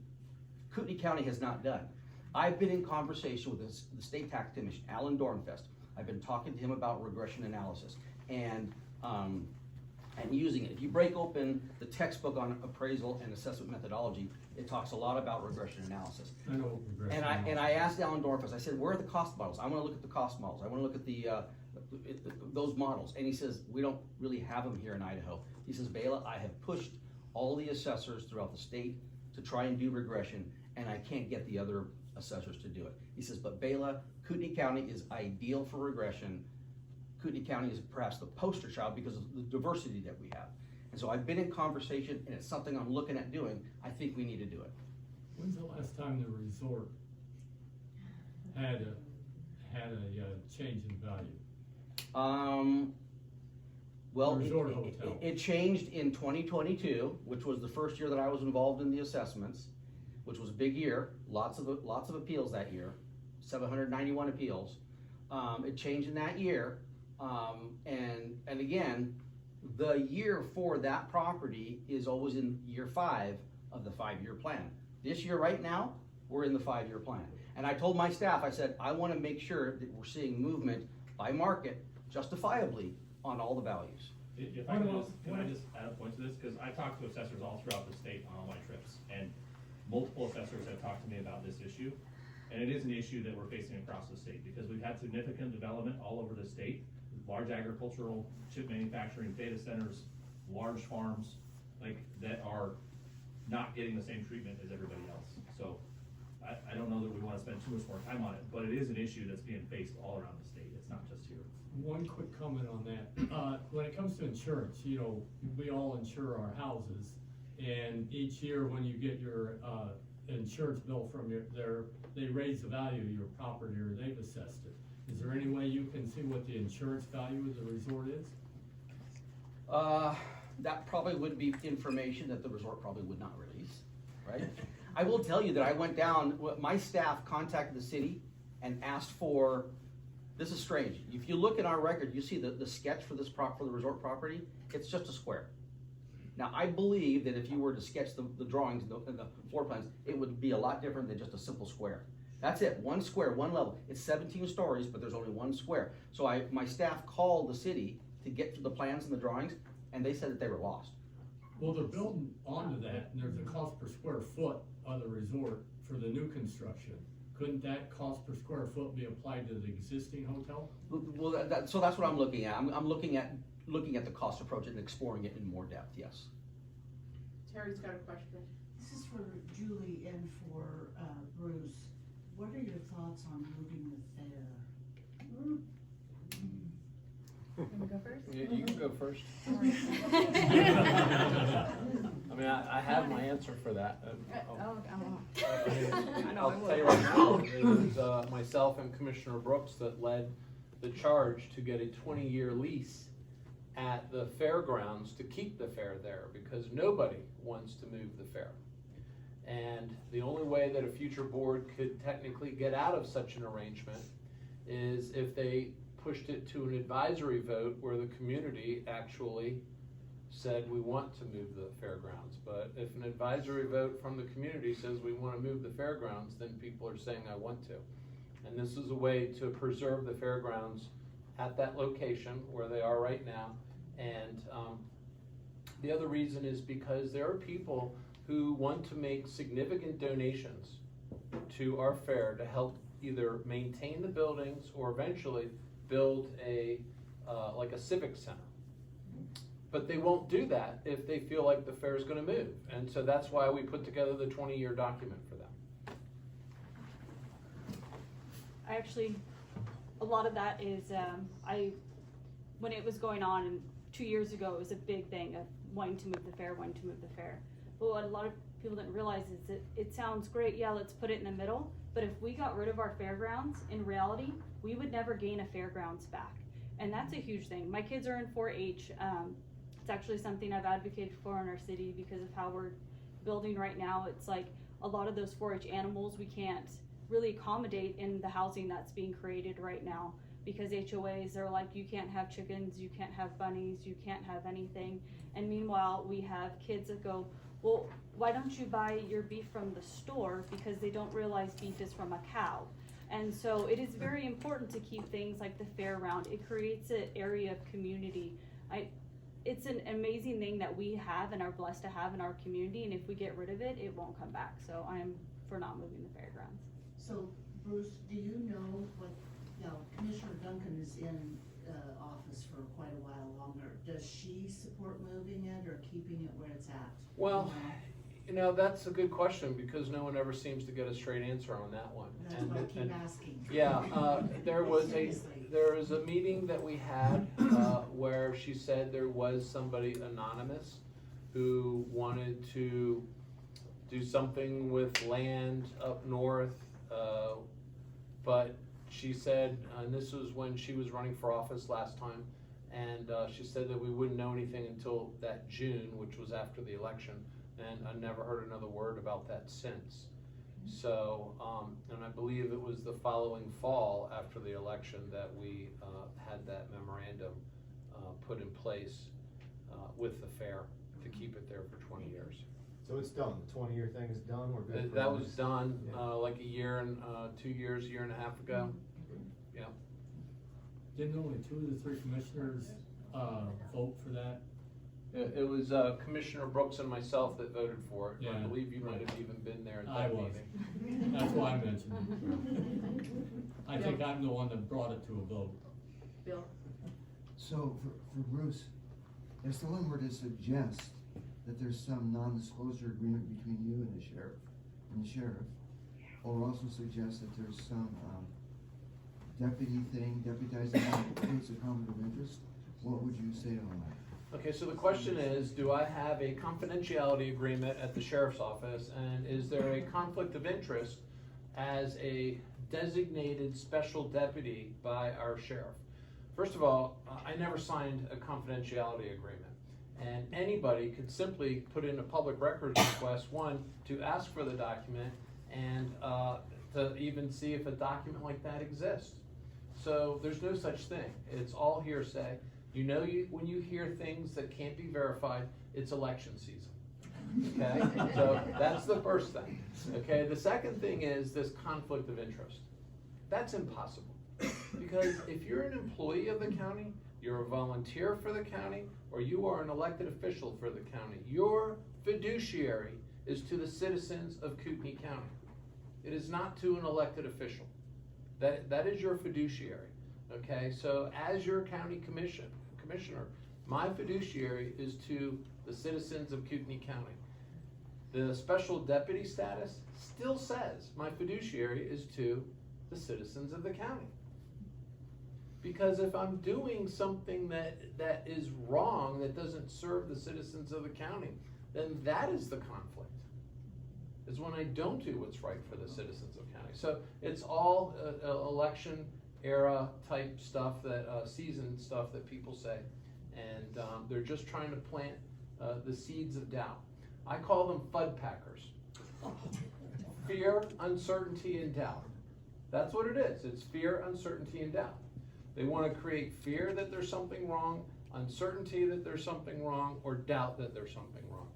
Kootenai County has not done. I've been in conversation with the State Tax Commission, Alan Dornfest. I've been talking to him about regression analysis and using it. If you break open the textbook on appraisal and assessment methodology, it talks a lot about regression analysis. I know regression And I asked Alan Dornfest, I said, where are the cost models? I want to look at the cost models. I want to look at those models. And he says, we don't really have them here in Idaho. He says, Bela, I have pushed all the assessors throughout the state to try and do regression, and I can't get the other assessors to do it. He says, but Bela, Kootenai County is ideal for regression. Kootenai County is perhaps the poster child because of the diversity that we have. And so I've been in conversation, and it's something I'm looking at doing. I think we need to do it. When's the last time the resort had a change in value? Well, Resort hotel. it changed in 2022, which was the first year that I was involved in the assessments, which was a big year. Lots of appeals that year, 791 appeals. It changed in that year, and again, the year for that property is always in year 5 of the 5-year plan. This year, right now, we're in the 5-year plan. And I told my staff, I said, I want to make sure that we're seeing movement by market justifiably on all the values. If I can I just add a point to this? Because I talk to assessors all throughout the state on all my trips, and multiple assessors have talked to me about this issue. And it is an issue that we're facing across the state because we've had significant development all over the state, large agricultural, chip manufacturing, data centers, large farms, like that are not getting the same treatment as everybody else. So I don't know that we want to spend too much more time on it, but it is an issue that's being faced all around the state. It's not just here. One quick comment on that. When it comes to insurance, you know, we all insure our houses, and each year when you get your insurance bill from they raise the value of your property or they've assessed it. Is there any way you can see what the insurance value of the resort is? That probably would be information that the resort probably would not release, right? I will tell you that I went down, my staff contacted the city and asked for, this is strange. If you look at our record, you see the sketch for for the resort property, it's just a square. Now, I believe that if you were to sketch the drawings and the floor plans, it would be a lot different than just a simple square. That's it, one square, one level. It's 17 stories, but there's only one square. So my staff called the city to get to the plans and the drawings, and they said that they were lost. Well, they're building onto that, and there's a cost per square foot of the resort for the new construction. Couldn't that cost per square foot be applied to the existing hotel? Well, so that's what I'm looking at. I'm looking at the cost approach and exploring it in more depth, yes. Terry's got a question. This is for Julie and for Bruce. What are your thoughts on moving the fair? Can we go first? You can go first. I mean, I have my answer for that. I'll tell you right now, it was myself and Commissioner Brooks that led the charge to get a 20-year lease at the fairgrounds to keep the fair there because nobody wants to move the fair. And the only way that a future board could technically get out of such an arrangement is if they pushed it to an advisory vote where the community actually said we want to move the fairgrounds. But if an advisory vote from the community says we want to move the fairgrounds, then people are saying I want to. And this is a way to preserve the fairgrounds at that location where they are right now. And the other reason is because there are people who want to make significant donations to our fair to help either maintain the buildings or eventually build like a civic center. But they won't do that if they feel like the fair is going to move. And so that's why we put together the 20-year document for them. I actually, a lot of that is, when it was going on, and 2 years ago, it was a big thing of wanting to move the fair. But what a lot of people didn't realize is that it sounds great, yeah, let's put it in the middle, but if we got rid of our fairgrounds, in reality, we would never gain a fairgrounds back. And that's a huge thing. My kids are in 4-H. It's actually something I've advocated for in our city because of how we're building right now. It's like a lot of those 4-H animals we can't really accommodate in the housing that's being created right now. because HOAs are like, you can't have chickens, you can't have bunnies, you can't have anything. And meanwhile, we have kids that go, well, why don't you buy your beef from the store? Because they don't realize beef is from a cow. And so it is very important to keep things like the fair around. It creates an area of community. It's an amazing thing that we have and are blessed to have in our community, and if we get rid of it, it won't come back. So I'm for not moving the fairgrounds. So Bruce, do you know what, Commissioner Duncan is in, office for quite a while longer. Does she support moving it or keeping it where it's at? Well, that's a good question, because no one ever seems to get a straight answer on that one. That's why I keep asking. Yeah, there was Seriously. a meeting that we had, where she said there was somebody anonymous who wanted to do something with land up north, but she said, and this was when she was running for office last time, and she said that we wouldn't know anything until that June, which was after the election, and I never heard another word about that since. So, and I believe it was the following fall after the election that we had that memorandum put in place with the fair to keep it there for 20 years. So it's done, the 20-year thing is done, we're good? That was done Yeah. like a year and 2 years, year and a half ago. Yeah. Didn't only 2 of the 3 commissioners, vote for that? It was Commissioner Brooks and myself that voted for it. I Yeah, believe you might right. have even been there at I that was. meeting. That's why I mentioned it. I think I'm the one that brought it to a vote. Bill? So for Bruce, if someone were to suggest that there's some non-disclosure agreement between you and the sheriff, or also suggest that there's some deputizing that creates a conflict of interest, what would you say on that? Okay, so the question is, do I have a confidentiality agreement at the sheriff's office, and is there a conflict of interest as a designated special deputy by our sheriff? First of all, I never signed a confidentiality agreement, and anybody could simply put in a public records request, one, to ask for the document, and to even see if a document like that exists. So there's no such thing. It's all hearsay. When you hear things that can't be verified, it's election season. Okay, so that's the first thing. Okay, the second thing is this conflict of interest. That's impossible, because if you're an employee of the county, you're a volunteer for the county, or you are an elected official for the county, your fiduciary is to the citizens of Kootenai County. It is not to an elected official. That is your fiduciary. Okay, so as your county commissioner, my fiduciary is to the citizens of Kootenai County. The special deputy status still says my fiduciary is to the citizens of the county. Because if I'm doing something that is wrong, that doesn't serve the citizens of the county, then that is the conflict. Is when I don't do what's right for the citizens of the county. So it's all election era type stuff, that seasoned stuff that people say, and they're just trying to plant the seeds of doubt. I call them FUD packers. Fear, uncertainty, and doubt. That's what it is. It's fear, uncertainty, and doubt. They want to create fear that there's something wrong, uncertainty that there's something wrong, or doubt that there's something wrong.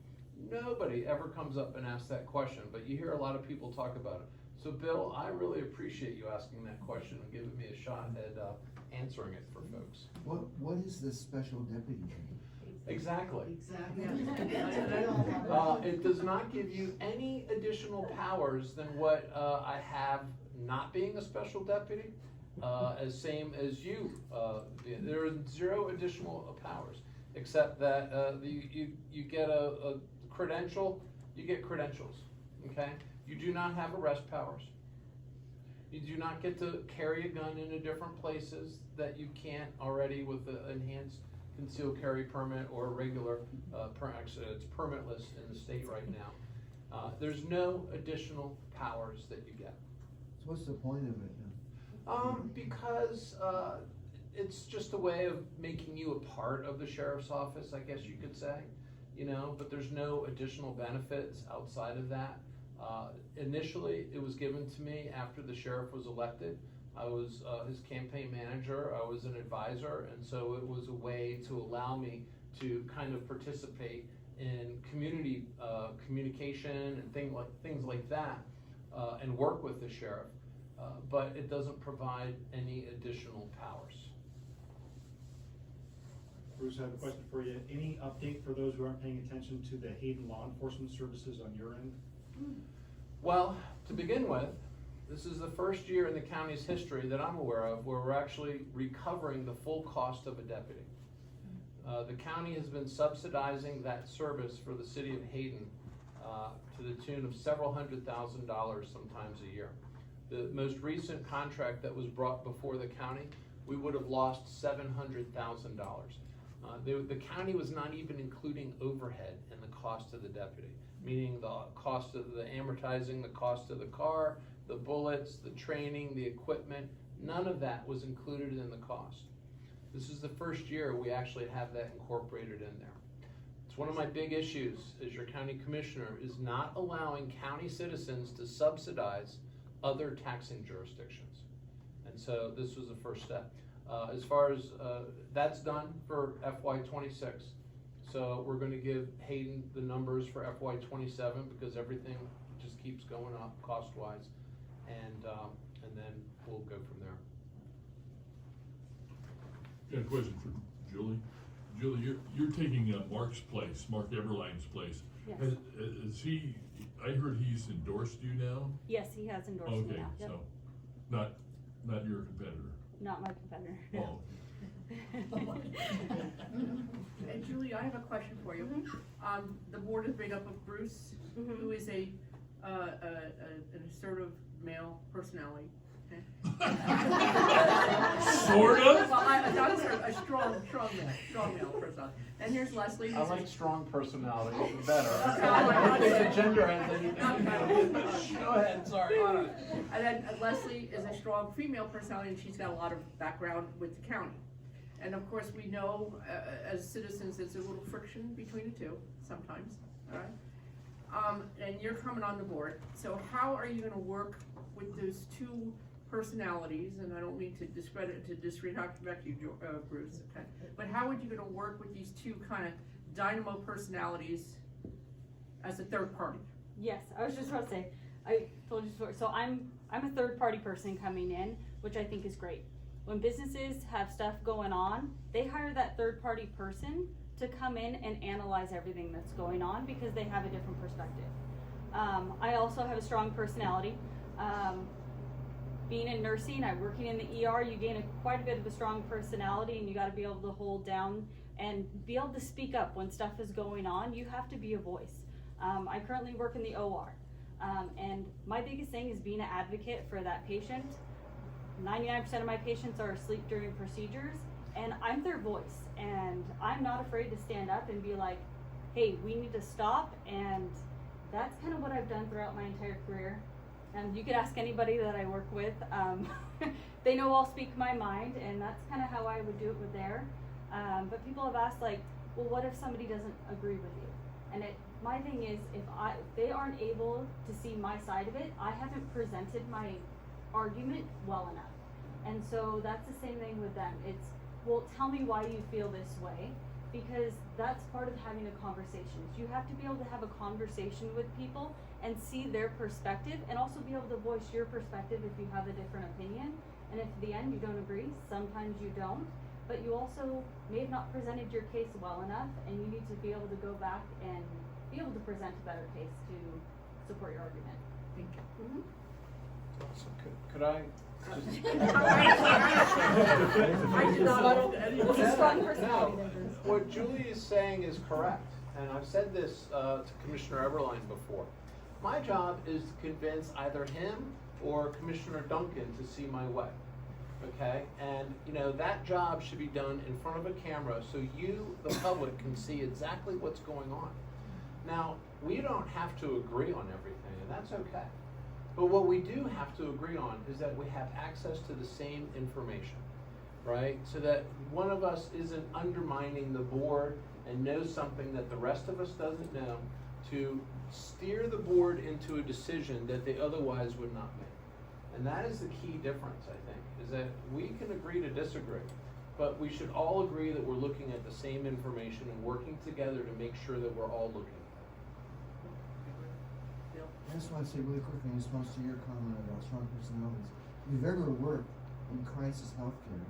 Nobody ever comes up and asks that question, but you hear a lot of people talk about it. So Bill, I really appreciate you asking that question and giving me a shot at answering it for folks. What is this special deputy thing? Exactly. Exactly. It does not give you any additional powers than what I have not being a special deputy, as same as you. There are 0 additional powers, except that you get a credential, you get credentials, okay? You do not have arrest powers. You do not get to carry a gun into different places that you can't already with the enhanced concealed carry permit or regular, actually it's permitless in the state right now. There's no additional powers that you get. So what's the point of it then? Because it's just a way of making you a part of the sheriff's office, I guess you could say, but there's no additional benefits outside of that. Initially, it was given to me after the sheriff was elected I was his campaign manager, I was an advisor, and so it was a way to allow me to kind of participate in community communication and things like that, and work with the sheriff, but it doesn't provide any additional powers. Bruce, I have a question for you. Any update for those who aren't paying attention to the Hayden law enforcement services on your end? Well, to begin with, this is the first year in the county's history that I'm aware of where we're actually recovering the full cost of a deputy. The county has been subsidizing that service for the city of Hayden to the tune of several $100,000 sometimes a year. The most recent contract that was brought before the county, we would have lost $700,000. The county was not even including overhead in the cost of the deputy, meaning the cost of the amortizing, the cost of the car, the bullets, the training, the equipment. None of that was included in the cost. This is the first year we actually have that incorporated in there. It's one of my big issues as your county commissioner is not allowing county citizens to subsidize other taxing jurisdictions. And so this was the first step. As far as that's done for FY26. So we're gonna give Hayden the numbers for FY27 because everything just keeps going up cost-wise. And then we'll go from there. Got a question for Julie. Julie, you're taking Mark Everline's place. Yes. Is he, I heard he's endorsed you now? Yes, he has endorsed me Okay, now. Yep. so, not your competitor? Not my competitor, no. Oh. And Julie, I have a question for you. The board is made up of Bruce, who is an assertive male personality. Okay? Sort of? Well, I'm not a strong male personality. And here's Leslie. I like strong personality better. Okay, I don't think the gender has anything. Go ahead, sorry. And then Leslie is a strong female personality, and she's got a lot of background with the county. And of course, we know as citizens, there's a little friction between the two sometimes. All right. And you're coming on the board. So how are you going to work with those two personalities? And I don't mean to disrespect you, Bruce. Okay. But how would you going to work with these two kind of dynamo personalities as a third party? Yes, I was just about to say, I told you before, so I'm a third party person coming in, which I think is great. When businesses have stuff going on, they hire that third party person to come in and analyze everything that's going on because they have a different perspective. I also have a strong personality. Being in nursing, I'm working in the ER, you gain quite a bit of a strong personality, and you got to be able to hold down and be able to speak up when stuff is going on. You have to be a voice. I currently work in the OR, and my biggest thing is being an advocate for that patient. 99% of my patients are asleep during procedures, and I'm their voice, and I'm not afraid to stand up and be like, hey, we need to stop. And that's kind of what I've done throughout my entire career. And you could ask anybody that I work with. They know I'll speak my mind, and that's kind of how I would do it with there. But people have asked, like, well, what if somebody doesn't agree with you? And my thing is, if they aren't able to see my side of it, I haven't presented my argument well enough. And so that's the same thing with them. It's, well, tell me why you feel this way, because that's part of having a conversation. You have to be able to have a conversation with people and see their perspective, and also be able to voice your perspective if you have a different opinion. And if at the end you don't agree, sometimes you don't, but you also may have not presented your case well enough, and you need to be able to go back and be able to present a better case to support your argument. Thank you. Mm-hmm. Awesome. Could I I did not know anyone. It's a strong personality. No, what Julie is saying is correct, and I've said this to Commissioner Everline before. My job is to convince either him or Commissioner Duncan to see my way, okay? And you know, that job should be done in front of a camera so you, the public, can see exactly what's going on. Now, we don't have to agree on everything, and that's okay. But what we do have to agree on is that we have access to the same information, right? So that one of us isn't undermining the board and knows something that the rest of us doesn't know, to steer the board into a decision that they otherwise would not make. And that is the key difference, I think, is that we can agree to disagree, but we should all agree that we're looking at the same information and working together to make sure that we're all looking at it. I just want to say really quickly in response to your comment about strong personalities. If you've ever worked in crisis healthcare,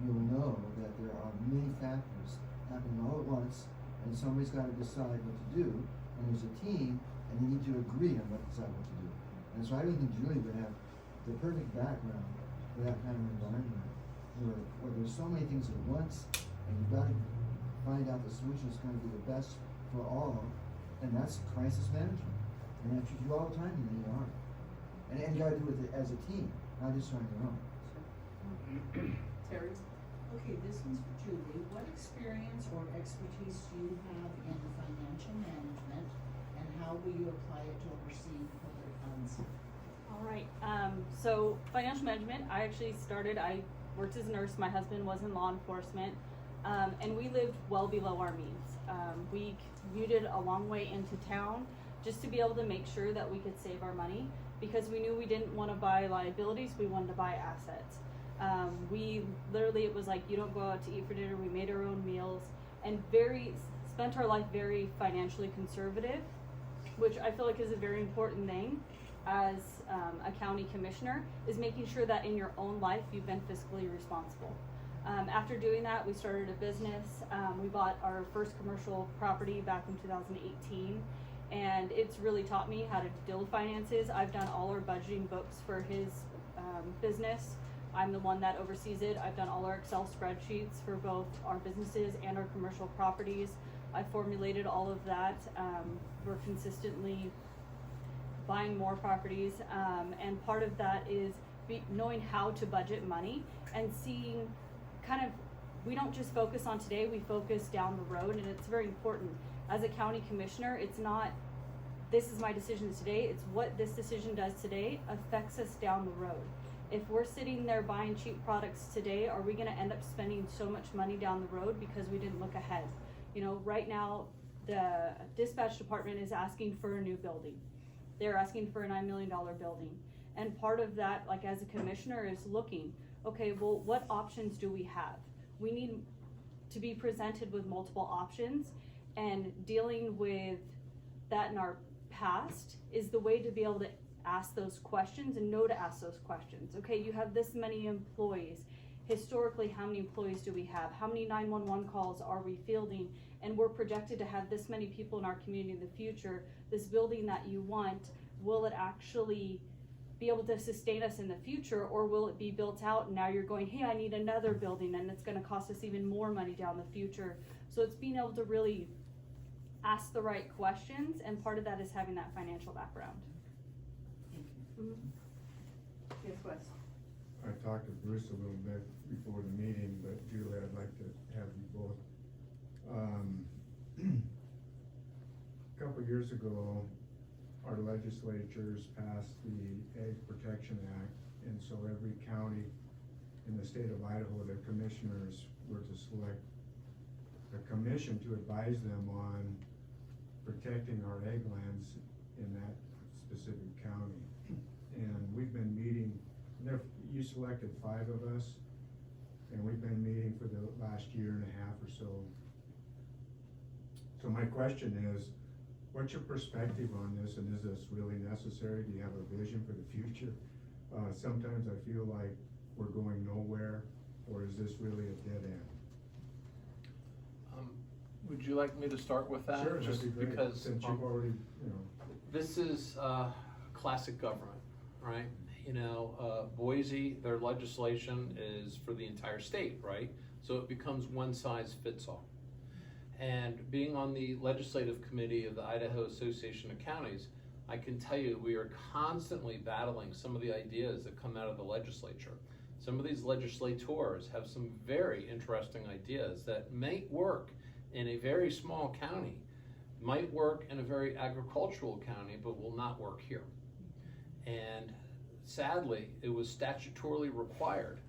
you'll know that there are many factors happening all at once, and somebody's got to decide what to do, and there's a team, and they need to agree on what to decide what to do. And so I really think Julie would have the perfect background for that kind of environment, where there's so many things at once, and you've got to find out the solution that's going to be the best for all, and that's crisis management. And that's what you do all the time in the ER. And you got to do it as a team, not just on your own. Terry? Okay, this one's for Julie. What experience or expertise do you have in financial management, and how will you apply it to overseeing public funds? All right, so financial management, I worked as a nurse, my husband was in law enforcement, and we lived well below our means. We commuted a long way into town just to be able to make sure that we could save our money, because we knew we didn't want to buy liabilities, we wanted to buy assets. It was like, you don't go out to eat for dinner, we made our own meals, and spent our life very financially conservative, which I feel like is a very important thing as a county commissioner, is making sure that in your own life you've been fiscally responsible. After doing that, we started a business. We bought our first commercial property back in 2018, and it's really taught me how to deal with finances. I've done all our budgeting books for his business. I'm the one that oversees it. I've done all our Excel spreadsheets for both our businesses and our commercial properties. I formulated all of that. We're consistently buying more properties, and part of that is knowing how to budget money and seeing we don't just focus on today, we focus down the road, and it's very important. As a county commissioner, it's not, this is my decision today, it's what this decision does today affects us down the road. If we're sitting there buying cheap products today, are we gonna end up spending so much money down the road because we didn't look ahead? You know, right now, the dispatch department is asking for a new building. They're asking for a $9 million building. And part of that, like as a commissioner, is looking, okay, well, what options do we have? We need to be presented with multiple options, and dealing with that in our past is the way to be able to ask those questions and know to ask those questions. Okay, you have this many employees. Historically, how many employees do we have? How many 911 calls are we fielding? And we're projected to have this many people in our community in the future. This building that you want, will it actually be able to sustain us in the future, or will it be built out and now you're going, hey, I need another building, and it's going to cost us even more money down the future? So it's being able to really ask the right questions, and part of that is having that financial background. Thank you. Mm-hmm. Yes, Wes? I talked to Bruce a little bit before the meeting, but Julie, I'd like to have you both. A couple years ago, our legislatures passed the Egg Protection Act, and so every county in the state of Idaho, their commissioners were to select a commission to advise them on protecting our egg lands in that specific county. And we've been meeting, you selected 5 of us, and we've been meeting for the last year and a half or so. So my question is, what's your perspective on this, and is this really necessary? Do you have a vision for the future? Sometimes I feel like we're going nowhere, or is this really a dead end? Would you like me to start with that? Sure, Just that'd be great, because since you've already, this is classic government, right? You know, Boise, their legislation is for the entire state, right? So it becomes one size fits all. And being on the legislative committee of the Idaho Association of Counties, I can tell you we are constantly battling some of the ideas that come out of the legislature. Some of these legislators have some very interesting ideas that may work in a very small county, might work in a very agricultural county, but will not work here. And sadly, it was statutorily required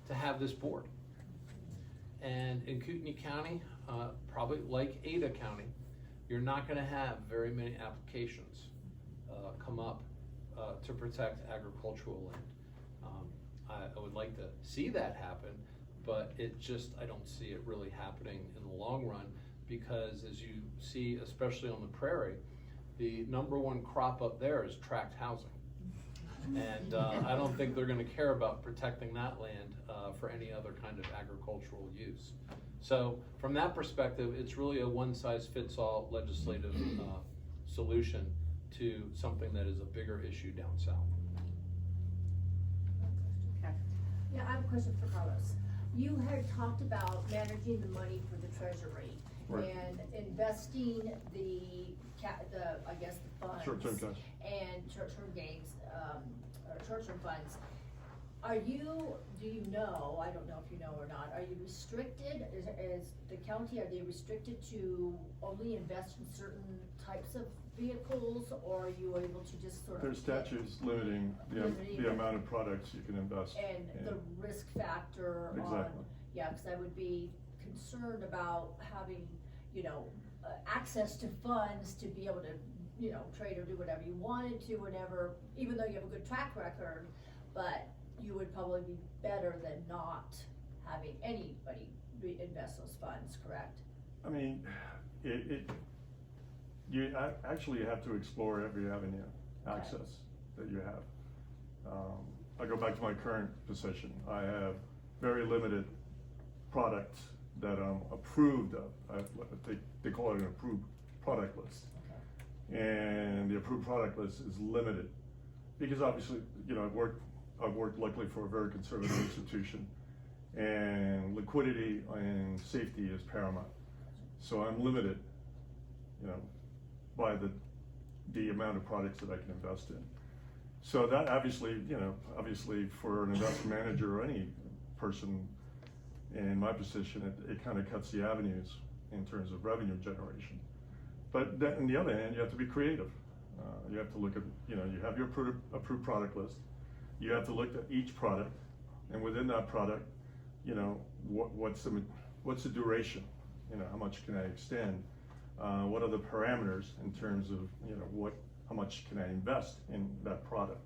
to have this board. And in Kootenai County, probably like Ada County, you're not going to have very many applications come up to protect agricultural land. I would like to see that happen, but I don't see it really happening in the long run, because as you see, especially on the prairie, the #1 crop up there is tract housing. And I don't think they're gonna care about protecting that land for any other kind of agricultural use. So from that perspective, it's really a one-size-fits-all legislative solution to something that is a bigger issue down south. Okay. Yeah, I have a question for Carlos. You had talked about managing the money for the treasury. Right. And investing the I guess the funds. Short-term cash. And short-term gains, or short-term funds. Do you know, I don't know if you know or not, are you restricted, is the county, are they restricted to only invest in certain types of vehicles, or are you able to just sort of? There's statutes limiting the amount of products you can invest in. And the risk factor on. Exactly. Yeah, cause I would be concerned about having, access to funds to be able to, trade or do whatever you wanted to, whenever, even though you have a good track record, but you would probably be better than not having anybody invest those funds, correct? I mean, you actually have to explore every avenue access that you have. I go back to my current position. I have very limited products that I'm approved of. They call it an approved product list. Okay. And the approved product list is limited because obviously, I've worked luckily for a very conservative institution, and liquidity and safety is paramount. So I'm limited, by the amount of products that I can invest in. So that obviously for an investment manager or any person in my position, it kind of cuts the avenues in terms of revenue generation. But then on the other hand, you have to be creative. You have to look at, you have your approved product list. You have to look at each product, and within that product, what's the duration? How much can I extend? What are the parameters in terms of, how much can I invest in that product?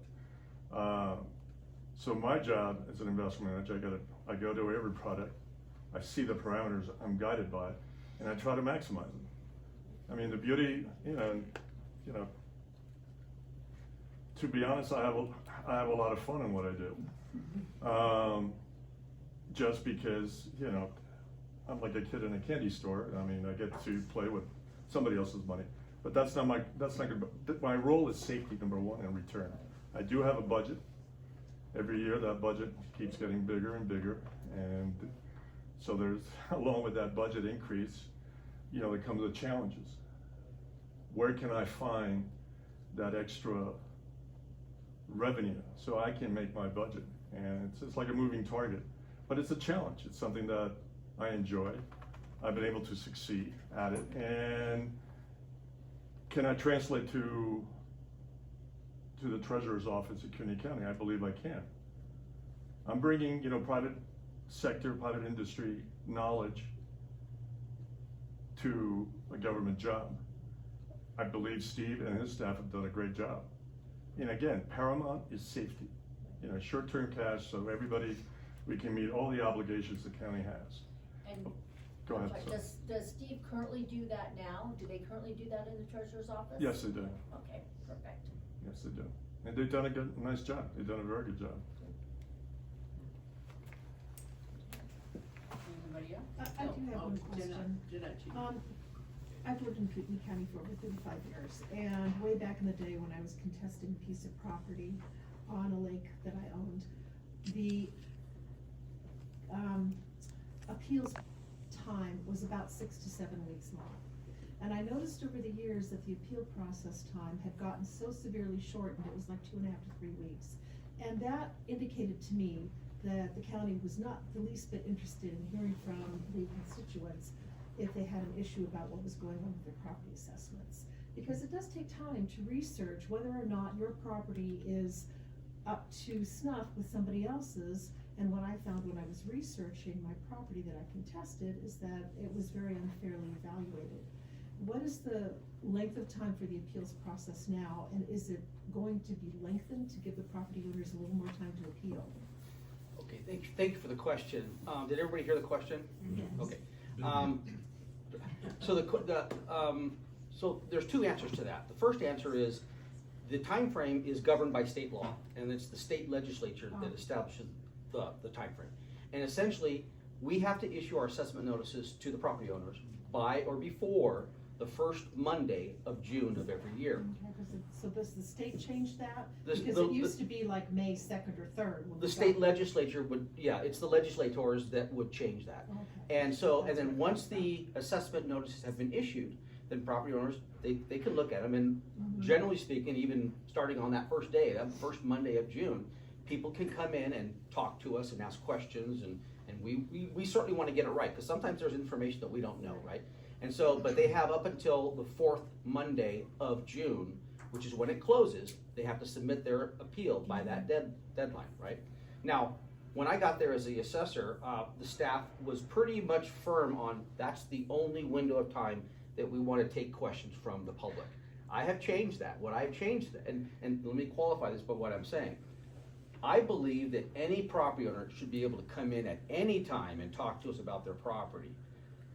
So my job as an investment manager, I go to every product, I see the parameters I'm guided by, and I try to maximize them. I mean, the beauty, to be honest, I have a lot of fun in what I do. Just because, I'm like a kid in a candy store. I mean, I get to play with somebody else's money, but that's not good. My role is safety, #1, and return. I do have a budget. Every year that budget keeps getting bigger and bigger, and so along with that budget increase, there comes the challenges. Where can I find that extra revenue so I can make my budget? And it's like a moving target, but it's a challenge. It's something that I enjoy. I've been able to succeed at it, and can I translate to the treasurer's office at Kootenai County? I believe I can. I'm bringing, private sector, private industry knowledge to a government job. I believe Steve and his staff have done a great job. And again, paramount is safety. Short-term cash, so we can meet all the obligations the county has. And Go ahead. does Steve currently do that now? Do they currently do that in the treasurer's office? Yes, they do. Okay, perfect. Yes, they do. And they've done a nice job. They've done a very good job. Anybody else? I do have one question. Jeanette. I've lived in Kootenai County for over 35 years, and way back in the day when I was contesting a piece of property on a lake that I owned, the appeals time was about 6 to 7 weeks long. And I noticed over the years that the appeal process time had gotten so severely shortened, it was like 2.5 to 3 weeks. And that indicated to me that the county was not the least bit interested in hearing from the constituents if they had an issue about what was going on with their property assessments. Because it does take time to research whether or not your property is up to snuff with somebody else's. And what I found when I was researching my property that I contested is that it was very unfairly evaluated. what is the length of time for the appeals process now, and is it going to be lengthened to give the property owners a little more time to appeal? Okay, thank you for the question. Did everybody hear the question? Yes. Okay. So there's two answers to that. The first answer is the time frame is governed by state law, and it's the state legislature that establishes the time frame. And essentially, we have to issue our assessment notices to the property owners by or before the first Monday of June of every year. So does the state change that? This- Because the- it used to be like May 2nd or 3rd. when The we state got- legislature would, yeah, it's the legislators that would change that. Okay. And so, and That's then what I once the assessment notices have been issued, then property owners, they can look at them, and Mhm. generally speaking, even starting on that first day, that first Monday of June, people can come in and talk to us and ask questions, and we certainly wanna get it right, cause sometimes there's information that we don't know, right? And so, but they have up until the 4th Monday of June, which is when it closes, they have to submit their appeal by that deadline, right? Now, when I got there as the assessor, the staff was pretty much firm on that's the only window of time that we want to take questions from the public. I have changed that. What I've changed, and let me qualify this by what I'm saying. I believe that any property owner should be able to come in at any time and talk to us about their property.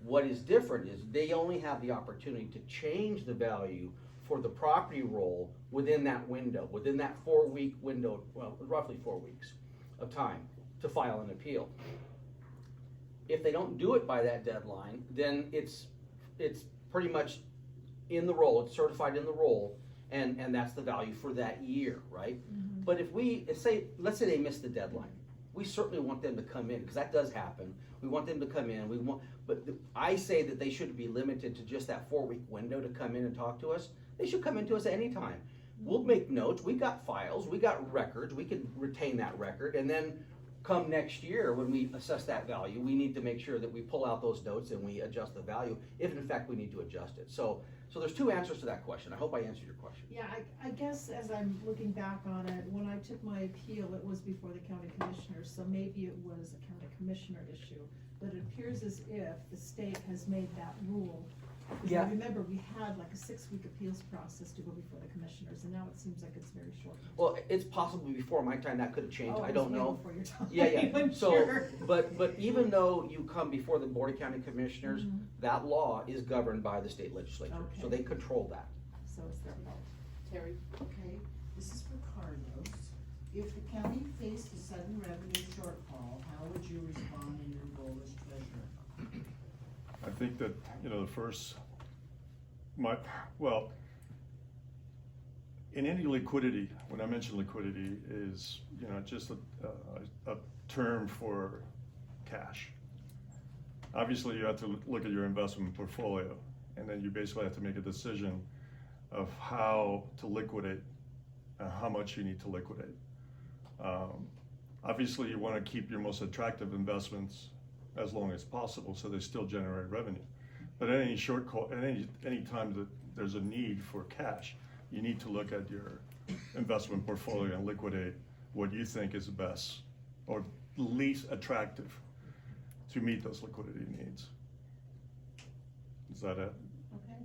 What is different is they only have the opportunity to change the value for the property roll within that window, within that 4-week window, well, roughly 4 weeks of time to file an appeal. If they don't do it by that deadline, then it's pretty much in the roll, it's certified in the roll, and that's the value for that year, right? Mhm. But if let's say they missed the deadline, we certainly want them to come in, because that does happen. We want them to come in, I say that they shouldn't be limited to just that 4-week window to come in and talk to us. They should come into us at any time. We'll make notes, we got files, we got records, we can retain that record, and then come next year, when we assess that value, we need to make sure that we pull out those notes and we adjust the value, if in fact we need to adjust it. So there's two answers to that question. I hope I answered your question. Yeah, I guess as I'm looking back on it, when I took my appeal, it was before the county commissioner, so maybe it was a county commissioner issue. But it appears as if the state has made that rule. Because Yeah. I remember we had like a 6-week appeals process to go before the commissioners, and now it seems like it's very short. Well, it's possibly before my time, that could have changed, Oh, I it don't was way know. before your time, Yeah, I'm so, sure. but even though you come before the Board of County Commissioners, Mhm. that law is governed by the state legislature, so Okay. they control that. So it's their fault. Terry? Okay, this is for Carlos. If the county faced a sudden revenue shortfall, how would you respond in your role as treasurer? I think that, in any liquidity, when I mention liquidity, is, just a term for cash. Obviously, you have to look at your investment portfolio, and then you basically have to make a decision of how to liquidate, how much you need to liquidate. Obviously, you want to keep your most attractive investments as long as possible, so they still generate revenue. But at any time that there's a need for cash, you need to look at your investment portfolio and liquidate what you think is best or least attractive to meet those liquidity needs. Is that it? Okay.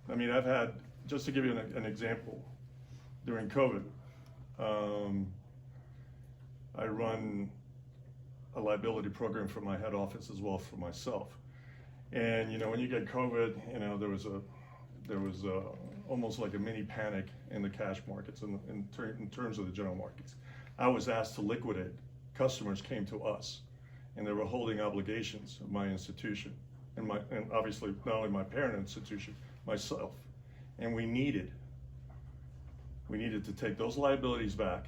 I mean, I've had, just to give you an example, during COVID, I run a liability program for my head office as well for myself. And when you get COVID, there was almost like a mini panic in the cash markets in terms of the general markets. I was asked to liquidate. Customers came to us, and they were holding obligations of my institution, and obviously not only my parent institution, myself. And we needed to take those liabilities back,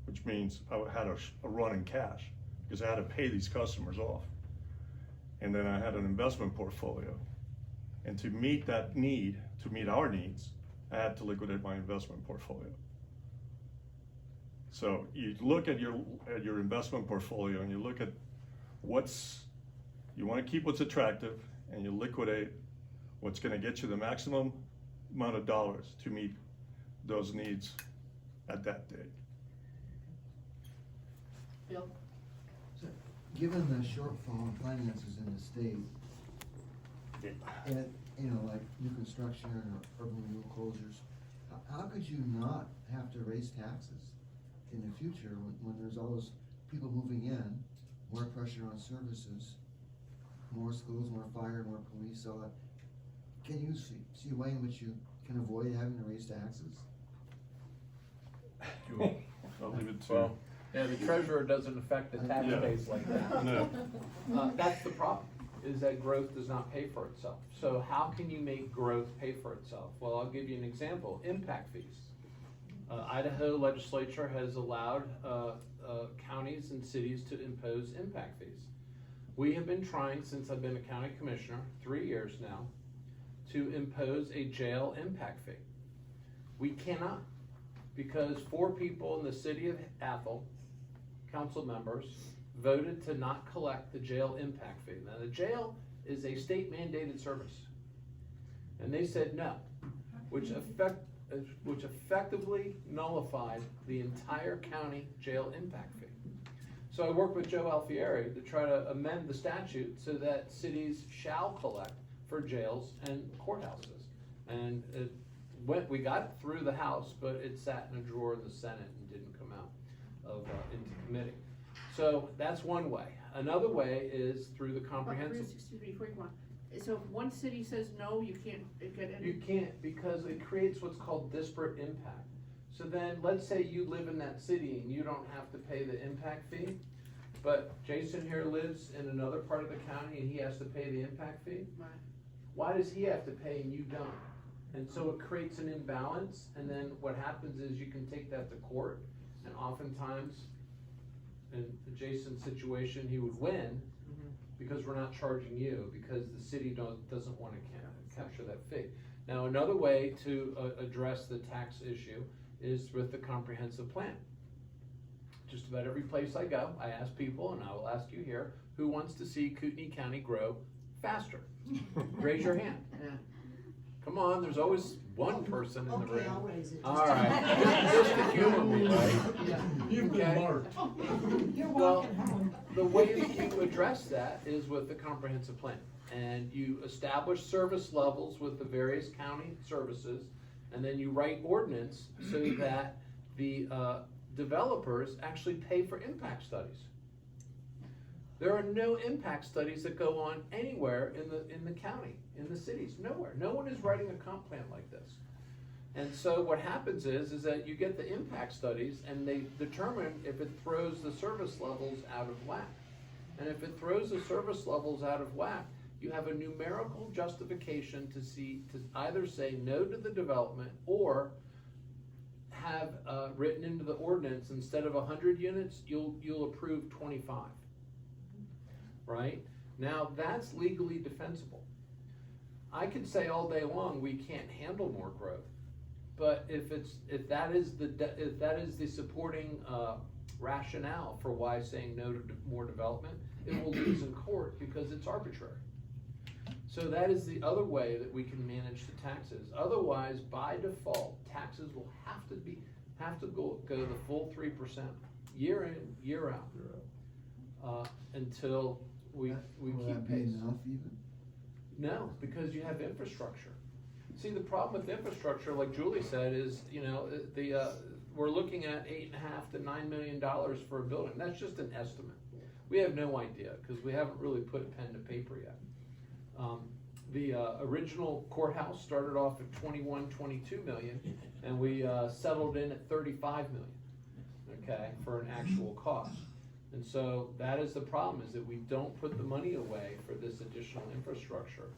which means I had a run in cash because I had to pay these customers off. And then I had an investment portfolio. And to meet that need, to meet our needs, I had to liquidate my investment portfolio. So you look at your investment portfolio and you look at you want to keep what's attractive, and you liquidate what's going to get you the maximum amount of dollars to meet those needs at that date. Bill? So, given the shortfall in finances in the state, And, like new construction or urban renewal closures, how could you not have to raise taxes in the future when there's all those people moving in, more pressure on services, more schools, more fire, more police, all that? Can you see a way in which you can avoid having to raise taxes? I'll leave it to. Well, yeah, the treasurer doesn't affect the tax Yeah. base like that. No. That's the problem, is that growth does not pay for itself. So how can you make growth pay for itself? Well, I'll give you an example, impact fees. Idaho legislature has allowed counties and cities to impose impact fees. We have been trying, since I've been a county commissioner, 3 years now, to impose a jail impact fee. We cannot, because 4 people in the city of Athol, council members, voted to not collect the jail impact fee. Now, the jail is a state mandated service. And they said no, which effectively nullified the entire county jail impact fee. So I worked with Joe Alfieri to try to amend the statute so that cities shall collect for jails and courthouses. And we got it through the House, but it sat in a drawer in the Senate and didn't come out into committee. So that's one way. Another way is through the comprehensive. Excuse me, before you go on. So if one city says no, you can't get any? You can't, because it creates what's called disparate impact. So then, let's say you live in that city and you don't have to pay the impact fee, but Jason here lives in another part of the county and he has to pay the impact fee. Right. Why does he have to pay and you don't? And so it creates an imbalance, and then what happens is you can take that to court, and oftentimes, in Jason's situation, he would win, because we're not charging you, because the city doesn't want to capture that fee. Now, another way to address the tax issue is with the comprehensive plan. Just about every place I go, I ask people, and I will ask you here, who wants to see Kootenai County grow faster? Raise your hand. Yeah. Come on, there's always one person in the room. Okay, I'll raise it. All right, just to humor me, right? You've been Okay. marked. You're Well, walking home. the way that you address that is with the comprehensive plan. And you establish service levels with the various county services, and then you write ordinance so that the developers actually pay for impact studies. There are no impact studies that go on anywhere in the county, in the cities, nowhere. No one is writing a comp plan like this. And so what happens is that you get the impact studies and they determine if it throws the service levels out of whack. And if it throws the service levels out of whack, you have a numerical justification to either say no to the development or have written into the ordinance, instead of 100 units, you'll approve 25. Right? Now that's legally defensible. I could say all day long we can't handle more growth, but if that is the supporting rationale for why saying no to more development, it will lose in court because it's arbitrary. So that is the other way that we can manage the taxes. Otherwise, by default, taxes will have to go the full 3% year in, year out, until we Will keep that be pace. enough even? No, because you have infrastructure. See, the problem with infrastructure, like Julie said, is, we're looking at $8.5 to $9 million for a building. That's just an estimate. We have no idea, because we haven't really put pen to paper yet. The original courthouse started off at 22 million, and we settled in at 35 million, okay, for an actual cost. And so that is the problem, is that we don't put the money away for this additional infrastructure.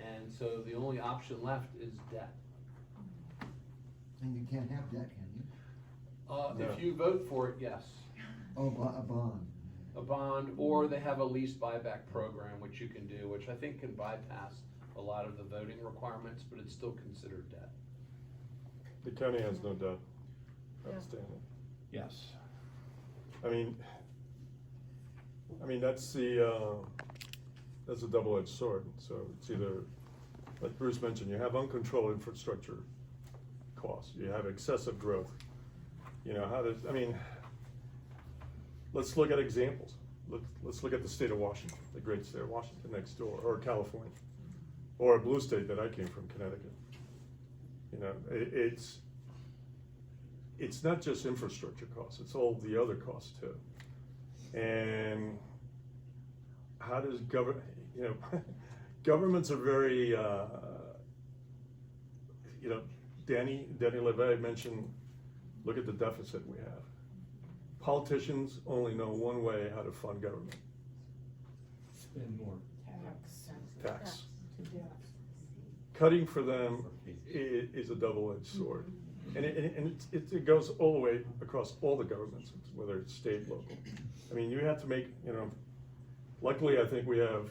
And so the only option left is debt. And you can't have debt, can you? If you vote for it, yes. Oh, a bond. A bond, or they have a lease buyback program, which you can do, which I think can bypass a lot of the voting requirements, but it's still considered debt. The county has no debt outstanding. Yes. I mean, that's a double-edged sword. So it's either, like Bruce mentioned, you have uncontrolled infrastructure costs, you have excessive growth. Let's look at examples. Let's look at the state of Washington, the great state of Washington next door, or California. or a blue state that I came from, Connecticut. You know, it's not just infrastructure costs, it's all the other costs too. And how does you know, governments are very, you know, Denny LaVe mentioned, look at the deficit we have. Politicians only know one way how to fund government. Spend more. Tax. Cutting for them is a double-edged sword. And it goes all the way across all the governments, whether it's state, local. I mean, you have to make, you know, luckily I think we have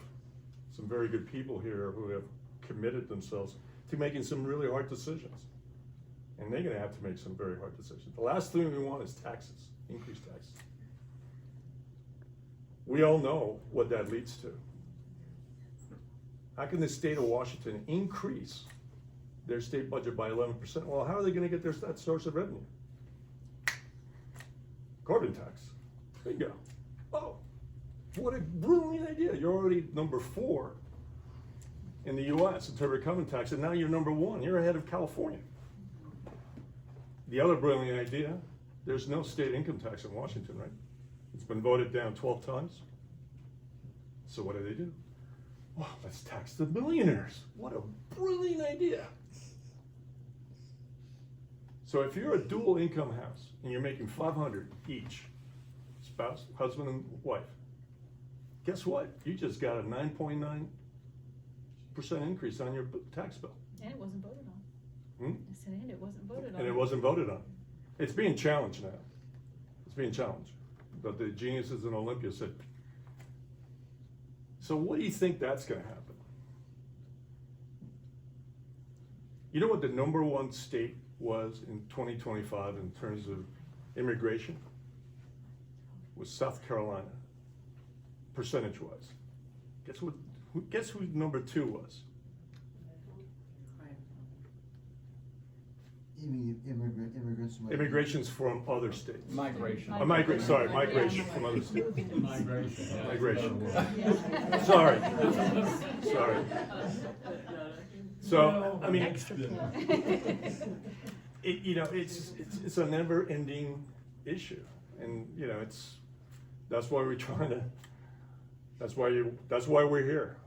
some very good people here who have committed themselves to making some really hard decisions. And they're gonna have to make some very hard decisions. The last thing we want is taxes, increased taxes. We all know what that leads to. How can the state of Washington increase their state budget by 11%? Well, how are they gonna get that source of revenue? Carbon tax. There you go. Oh, what a brilliant idea. You're already number 4 in the US in terms of carbon tax, and now you're number 1. You're ahead of California. The other brilliant idea, there's no state income tax in Washington, right? It's been voted down 12 times. So what do? Well, let's tax the millionaires. What a brilliant idea. So if you're a dual income house and you're making $500 each, spouse, husband and wife, guess what? You just got a 9.9% increase on your tax bill. And it wasn't voted on. Hmm? I said, and it wasn't voted on. And it wasn't voted on. It's being challenged now. It's being challenged. But the geniuses in Olympia said, so what do you think that's gonna happen? You know what the #1 state was in 2025 in terms of immigration? Was South Carolina, percentage-wise. Guess who #2 was? You mean immigrants from? Immigrations from other states. Migration. Migration from other states. Migration. Sorry. So, I mean, you know, it's a never-ending issue, and you know, that's why we're trying to. That's why we're here.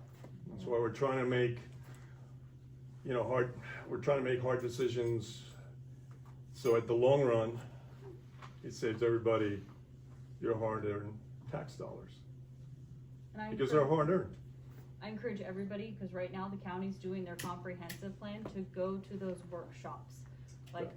That's why we're trying to make, you know, we're trying to make hard decisions. So at the long run, it saves everybody your hard-earned tax dollars. Because they're hard-earned. I encourage everybody, because right now the county's doing their comprehensive plan, to go to those workshops. Like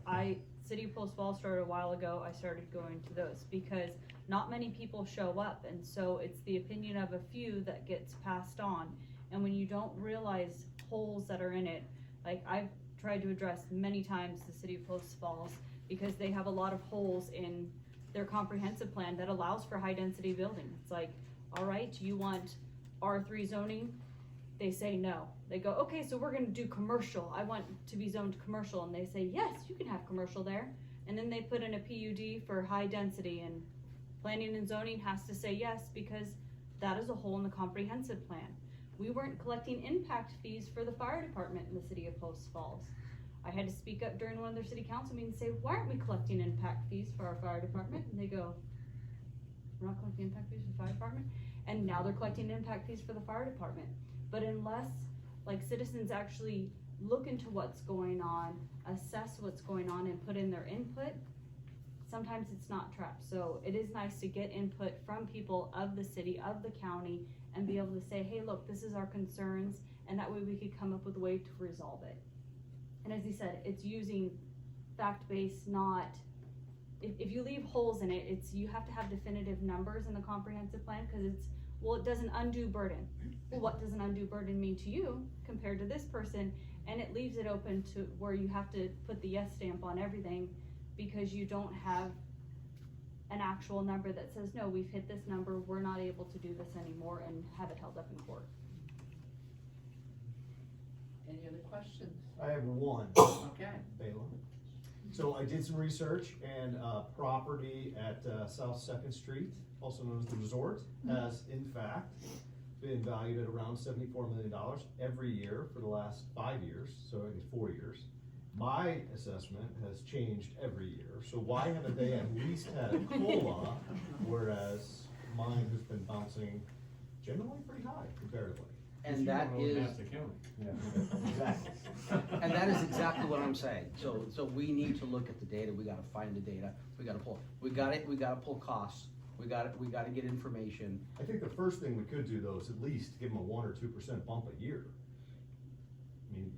City of Post Falls started a while ago, I started going to those because not many people show up, and so it's the opinion of a few that gets passed on. And when you don't realize holes that are in it, like I've tried to address many times the City of Post Falls because they have a lot of holes in their comprehensive plan that allows for high density building. It's like, all right, you want R3 zoning? They say no. They go, okay, so we're gonna do commercial. I want to be zoned commercial. And they say, yes, you can have commercial there. And then they put in a PUD for high density, and planning and zoning has to say yes because that is a hole in the comprehensive plan. We weren't collecting impact fees for the fire department in the City of Post Falls. I had to speak up during one of their city council meetings and say, why aren't we collecting impact fees for our fire department? And they go, we're not collecting impact fees for the fire department? And now they're collecting impact fees for the fire department. But unless like citizens actually look into what's going on, assess what's going on, and put in their input, sometimes it's not trapped. So it is nice to get input from people of the city, of the county, and be able to say, hey, look, this is our concerns, and that way we could come up with a way to resolve it. And as he said, it's using fact-based, not, if you leave holes in it, you have to have definitive numbers in the comprehensive plan, because it does an undue burden. Well, what does an undue burden mean to you compared to this person? And it leaves it open to where you have to put the yes stamp on everything because you don't have an actual number that says, no, we've hit this number, we're not able to do this anymore, and have it held up in court. Any other questions? I have one. Okay. Bela. So I did some research, and property at South 2nd Street, also known as the Resort, has in fact been valued at around $74 million every year for the last 5 years, so I guess 4 years. My assessment has changed every year, so why haven't they at least had a COLA, whereas mine has been bouncing generally pretty high comparatively? And that is, Yeah, exactly. and that is exactly what I'm saying. So we need to look at the data, we gotta find the data, we gotta pull costs, we gotta get information. I think the first thing we could do though is at least give them a 1 or 2% bump a year. I mean,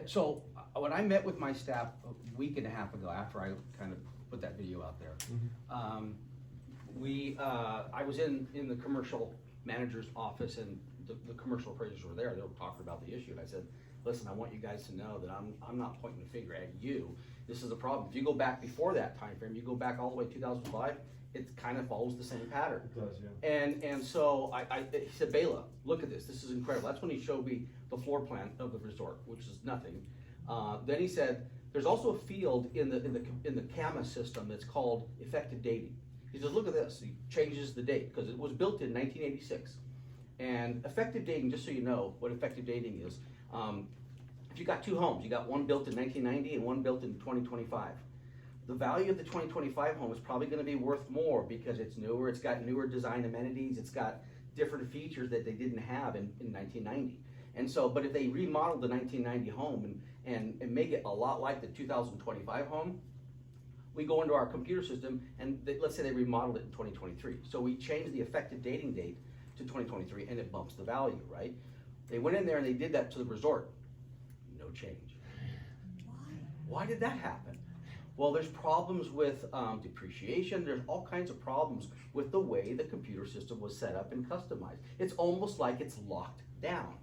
So when I met with my staff a week and a half ago, after I kind of put that video out there, I was in the commercial manager's office, and the commercial appraisers were there. They were talking about the issue, and I said, listen, I want you guys to know that I'm not pointing the finger at you. This is a problem. If you go back before that time frame, you go back all the way to 2005, it kind of follows the same pattern. It does, yeah. And so he said, Bela, look at this. This is incredible. That's when he showed me the floor plan of the resort, which is nothing. Then he said, there's also a field in the CAMA system that's called effective dating. He says, look at this. He changes the date because it was built in 1986. And effective dating, just so you know what effective dating is, if you got two homes, you got one built in 1990 and one built in 2025. The value of the 2025 home is probably going to be worth more because it's newer, it's got newer design amenities, it's got different features that they didn't have in 1990. And so, but if they remodel the 1990 home and make it a lot like the 2025 home, we go into our computer system and let's say they remodeled it in 2023. So we change the effective dating date to 2023 and it bumps the value, right? They went in there and they did that to the resort. No change. Why did that happen? Well, there's problems with depreciation. There's all kinds of problems with the way the computer system was set up and customized. It's almost like it's locked down.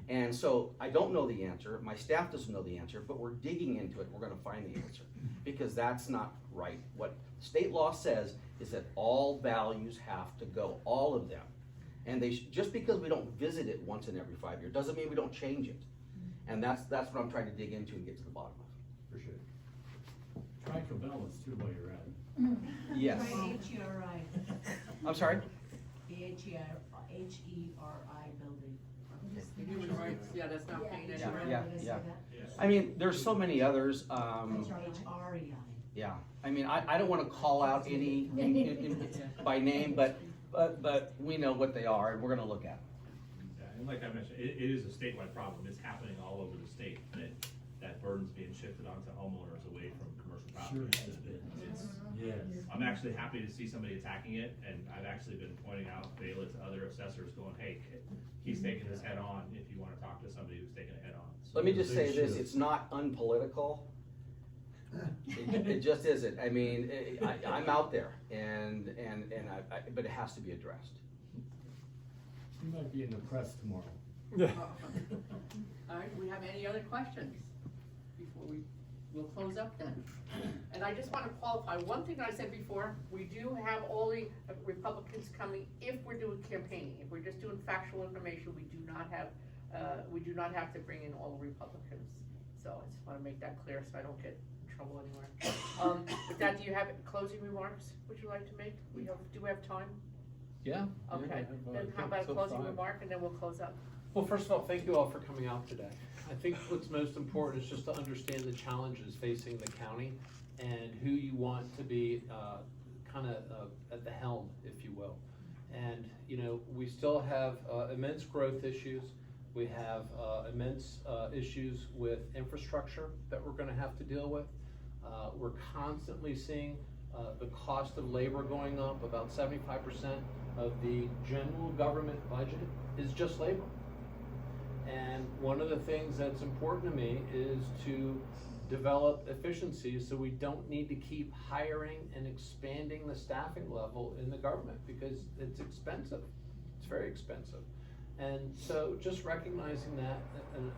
And so I don't know the answer. My staff doesn't know the answer, but we're digging into it. We're going to find the answer because that's not right. What state law says is that all values have to go, all of them. And they just because we don't visit it once in every 5 years doesn't mean we don't change it. And that's what I'm trying to dig into and get to the bottom of. Appreciate it. Try Cabela's too while you're at it. Yes. H-E-R-I. I'm sorry? H-E-R-I building. Human rights, yeah, that's not paying any rent. Yeah. I mean, there's so many others. H-R-E-I. Yeah. I mean, I don't want to call out any by name, but we know what they are, and we're going to look at them. Yeah, and like I mentioned, it is a statewide problem. It's happening all over the state, and that burden's being shifted onto homeowners away from commercial property. Yes. I'm actually happy to see somebody attacking it, and I've actually been pointing out Bela to other assessors going, hey, he's taking this head on if you want to talk to somebody who's taking it head on. So Let me just say this, it's not unpolitical. It just isn't. I mean, I'm out there, but it has to be addressed. You might be in the press tomorrow. All right, do we have any other questions before we'll close up then? And I just want to qualify, one thing I said before, we do have all the Republicans coming if we're doing campaigning. If we're just doing factual information, we do not have to bring in all the Republicans. So I just want to make that clear so I don't get in trouble anywhere. With that, do you have closing remarks would you like to make? Do we have time? Yeah. Okay, then how about a closing remark and then we'll close up. Well, first of all, thank you all for coming out today. I think what's most important is just to understand the challenges facing the county and who you want to be at the helm, if you will. And, we still have immense growth issues. We have immense issues with infrastructure that we're gonna have to deal with. We're constantly seeing the cost of labor going up. About 75% of the general government budget is just labor. And one of the things that's important to me is to develop efficiencies so we don't need to keep hiring and expanding the staffing level in the government because it's expensive. It's very expensive. And so just recognizing that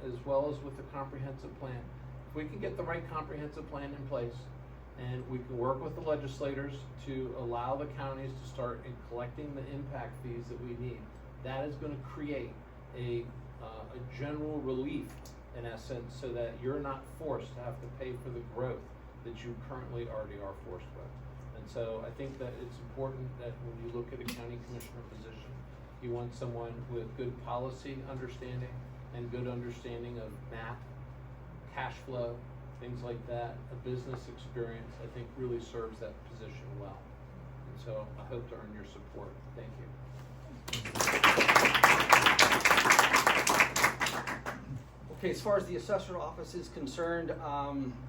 as well as with the comprehensive plan. If we can get the right comprehensive plan in place and we can work with the legislators to allow the counties to start collecting the impact fees that we need, that is going to create a general relief in essence so that you're not forced to have to pay for the growth that you currently already are forced with. And so I think that it's important that when you look at a county commissioner position, You want someone with good policy understanding and good understanding of math, cash flow, things like that. A business experience, I think, really serves that position well. And so I hope to earn your support. Thank you. Okay, as far as the assessor office is concerned,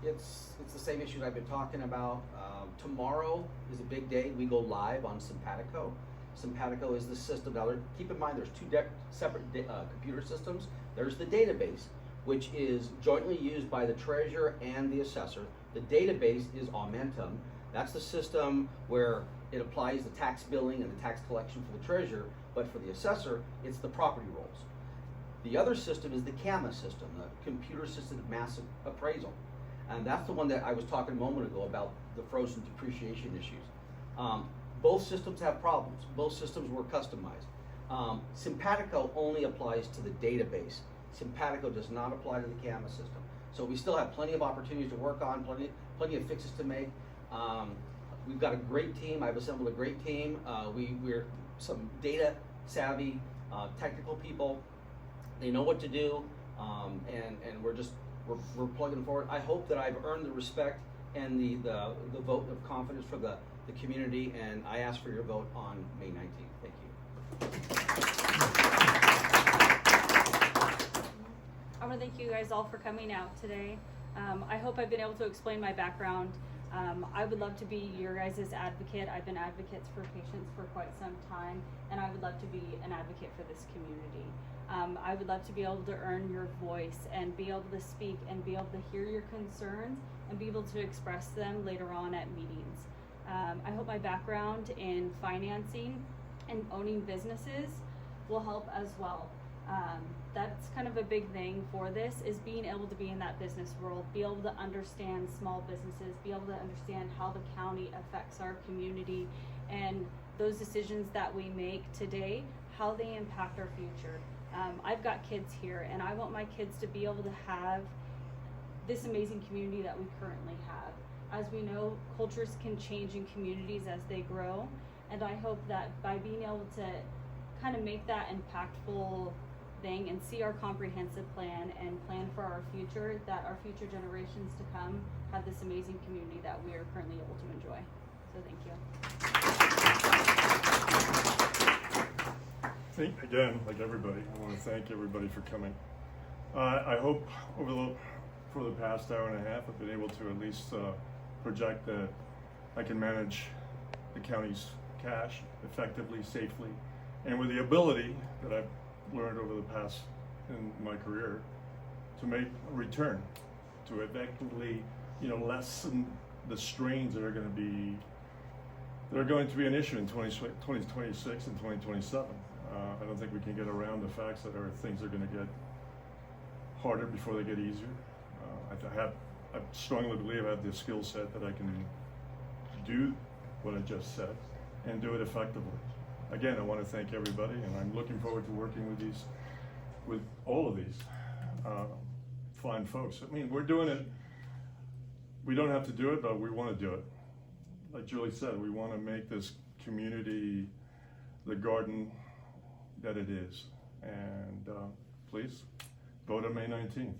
it's the same issues I've been talking about. Tomorrow is a big day. We go live on Simpatico. Simpatico is the system. Now, keep in mind, there's two separate computer systems. There's the database, which is jointly used by the treasurer and the assessor. The database is Aumentum. That's the system where it applies the tax billing and the tax collection for the treasurer, but for the assessor, it's the property rolls. The other system is the CAMA system, the computer assisted massive appraisal. And that's the one that I was talking a moment ago about the frozen depreciation issues. Both systems have problems. Both systems were customized. Simpatico only applies to the database. Simpatico does not apply to the CAMA system. So we still have plenty of opportunities to work on, plenty of fixes to make. We've got a great team. I've assembled a great team. We're some data savvy, technical people. They know what to do, and we're plugging forward. I hope that I've earned the respect and the vote of confidence for the community, and I ask for your vote on May 19th. Thank you. I want to thank you guys all for coming out today. I hope I've been able to explain my background. I would love to be your guys' advocate. I've been advocates for patients for quite some time, and I would love to be an advocate for this community. I would love to be able to earn your voice and be able to speak and be able to hear your concerns and be able to express them later on at meetings. I hope my background in financing and owning businesses will help as well. That's kind of a big thing for this, is being able to be in that business world, be able to understand small businesses, be able to understand how the county affects our community and those decisions that we make today, how they impact our future. I've got kids here, and I want my kids to be able to have this amazing community that we currently have. As we know, cultures can change in communities as they grow, and I hope that by being able to kind of make that impactful thing and see our comprehensive plan and plan for our future, that our future generations to come have this amazing community that we are currently able to enjoy. So thank you. Again, like everybody, I want to thank everybody for coming. I hope for the past hour and a half, I've been able to at least project that I can manage the county's cash effectively, safely, and with the ability that I've learned over the past in my career to make a return, to effectively, lessen the strains that are going to be an issue in 2026 and 2027. I don't think we can get around the facts that things are going to get harder before they get easier. I strongly believe I have the skill set that I can do what I just said and do it effectively. Again, I want to thank everybody, and I'm looking forward to working with all of these fine folks. I mean, we're doing it. We don't have to do it, but we want to do it. Like Julie said, we want to make this community the garden that it is. And please vote on May 19th.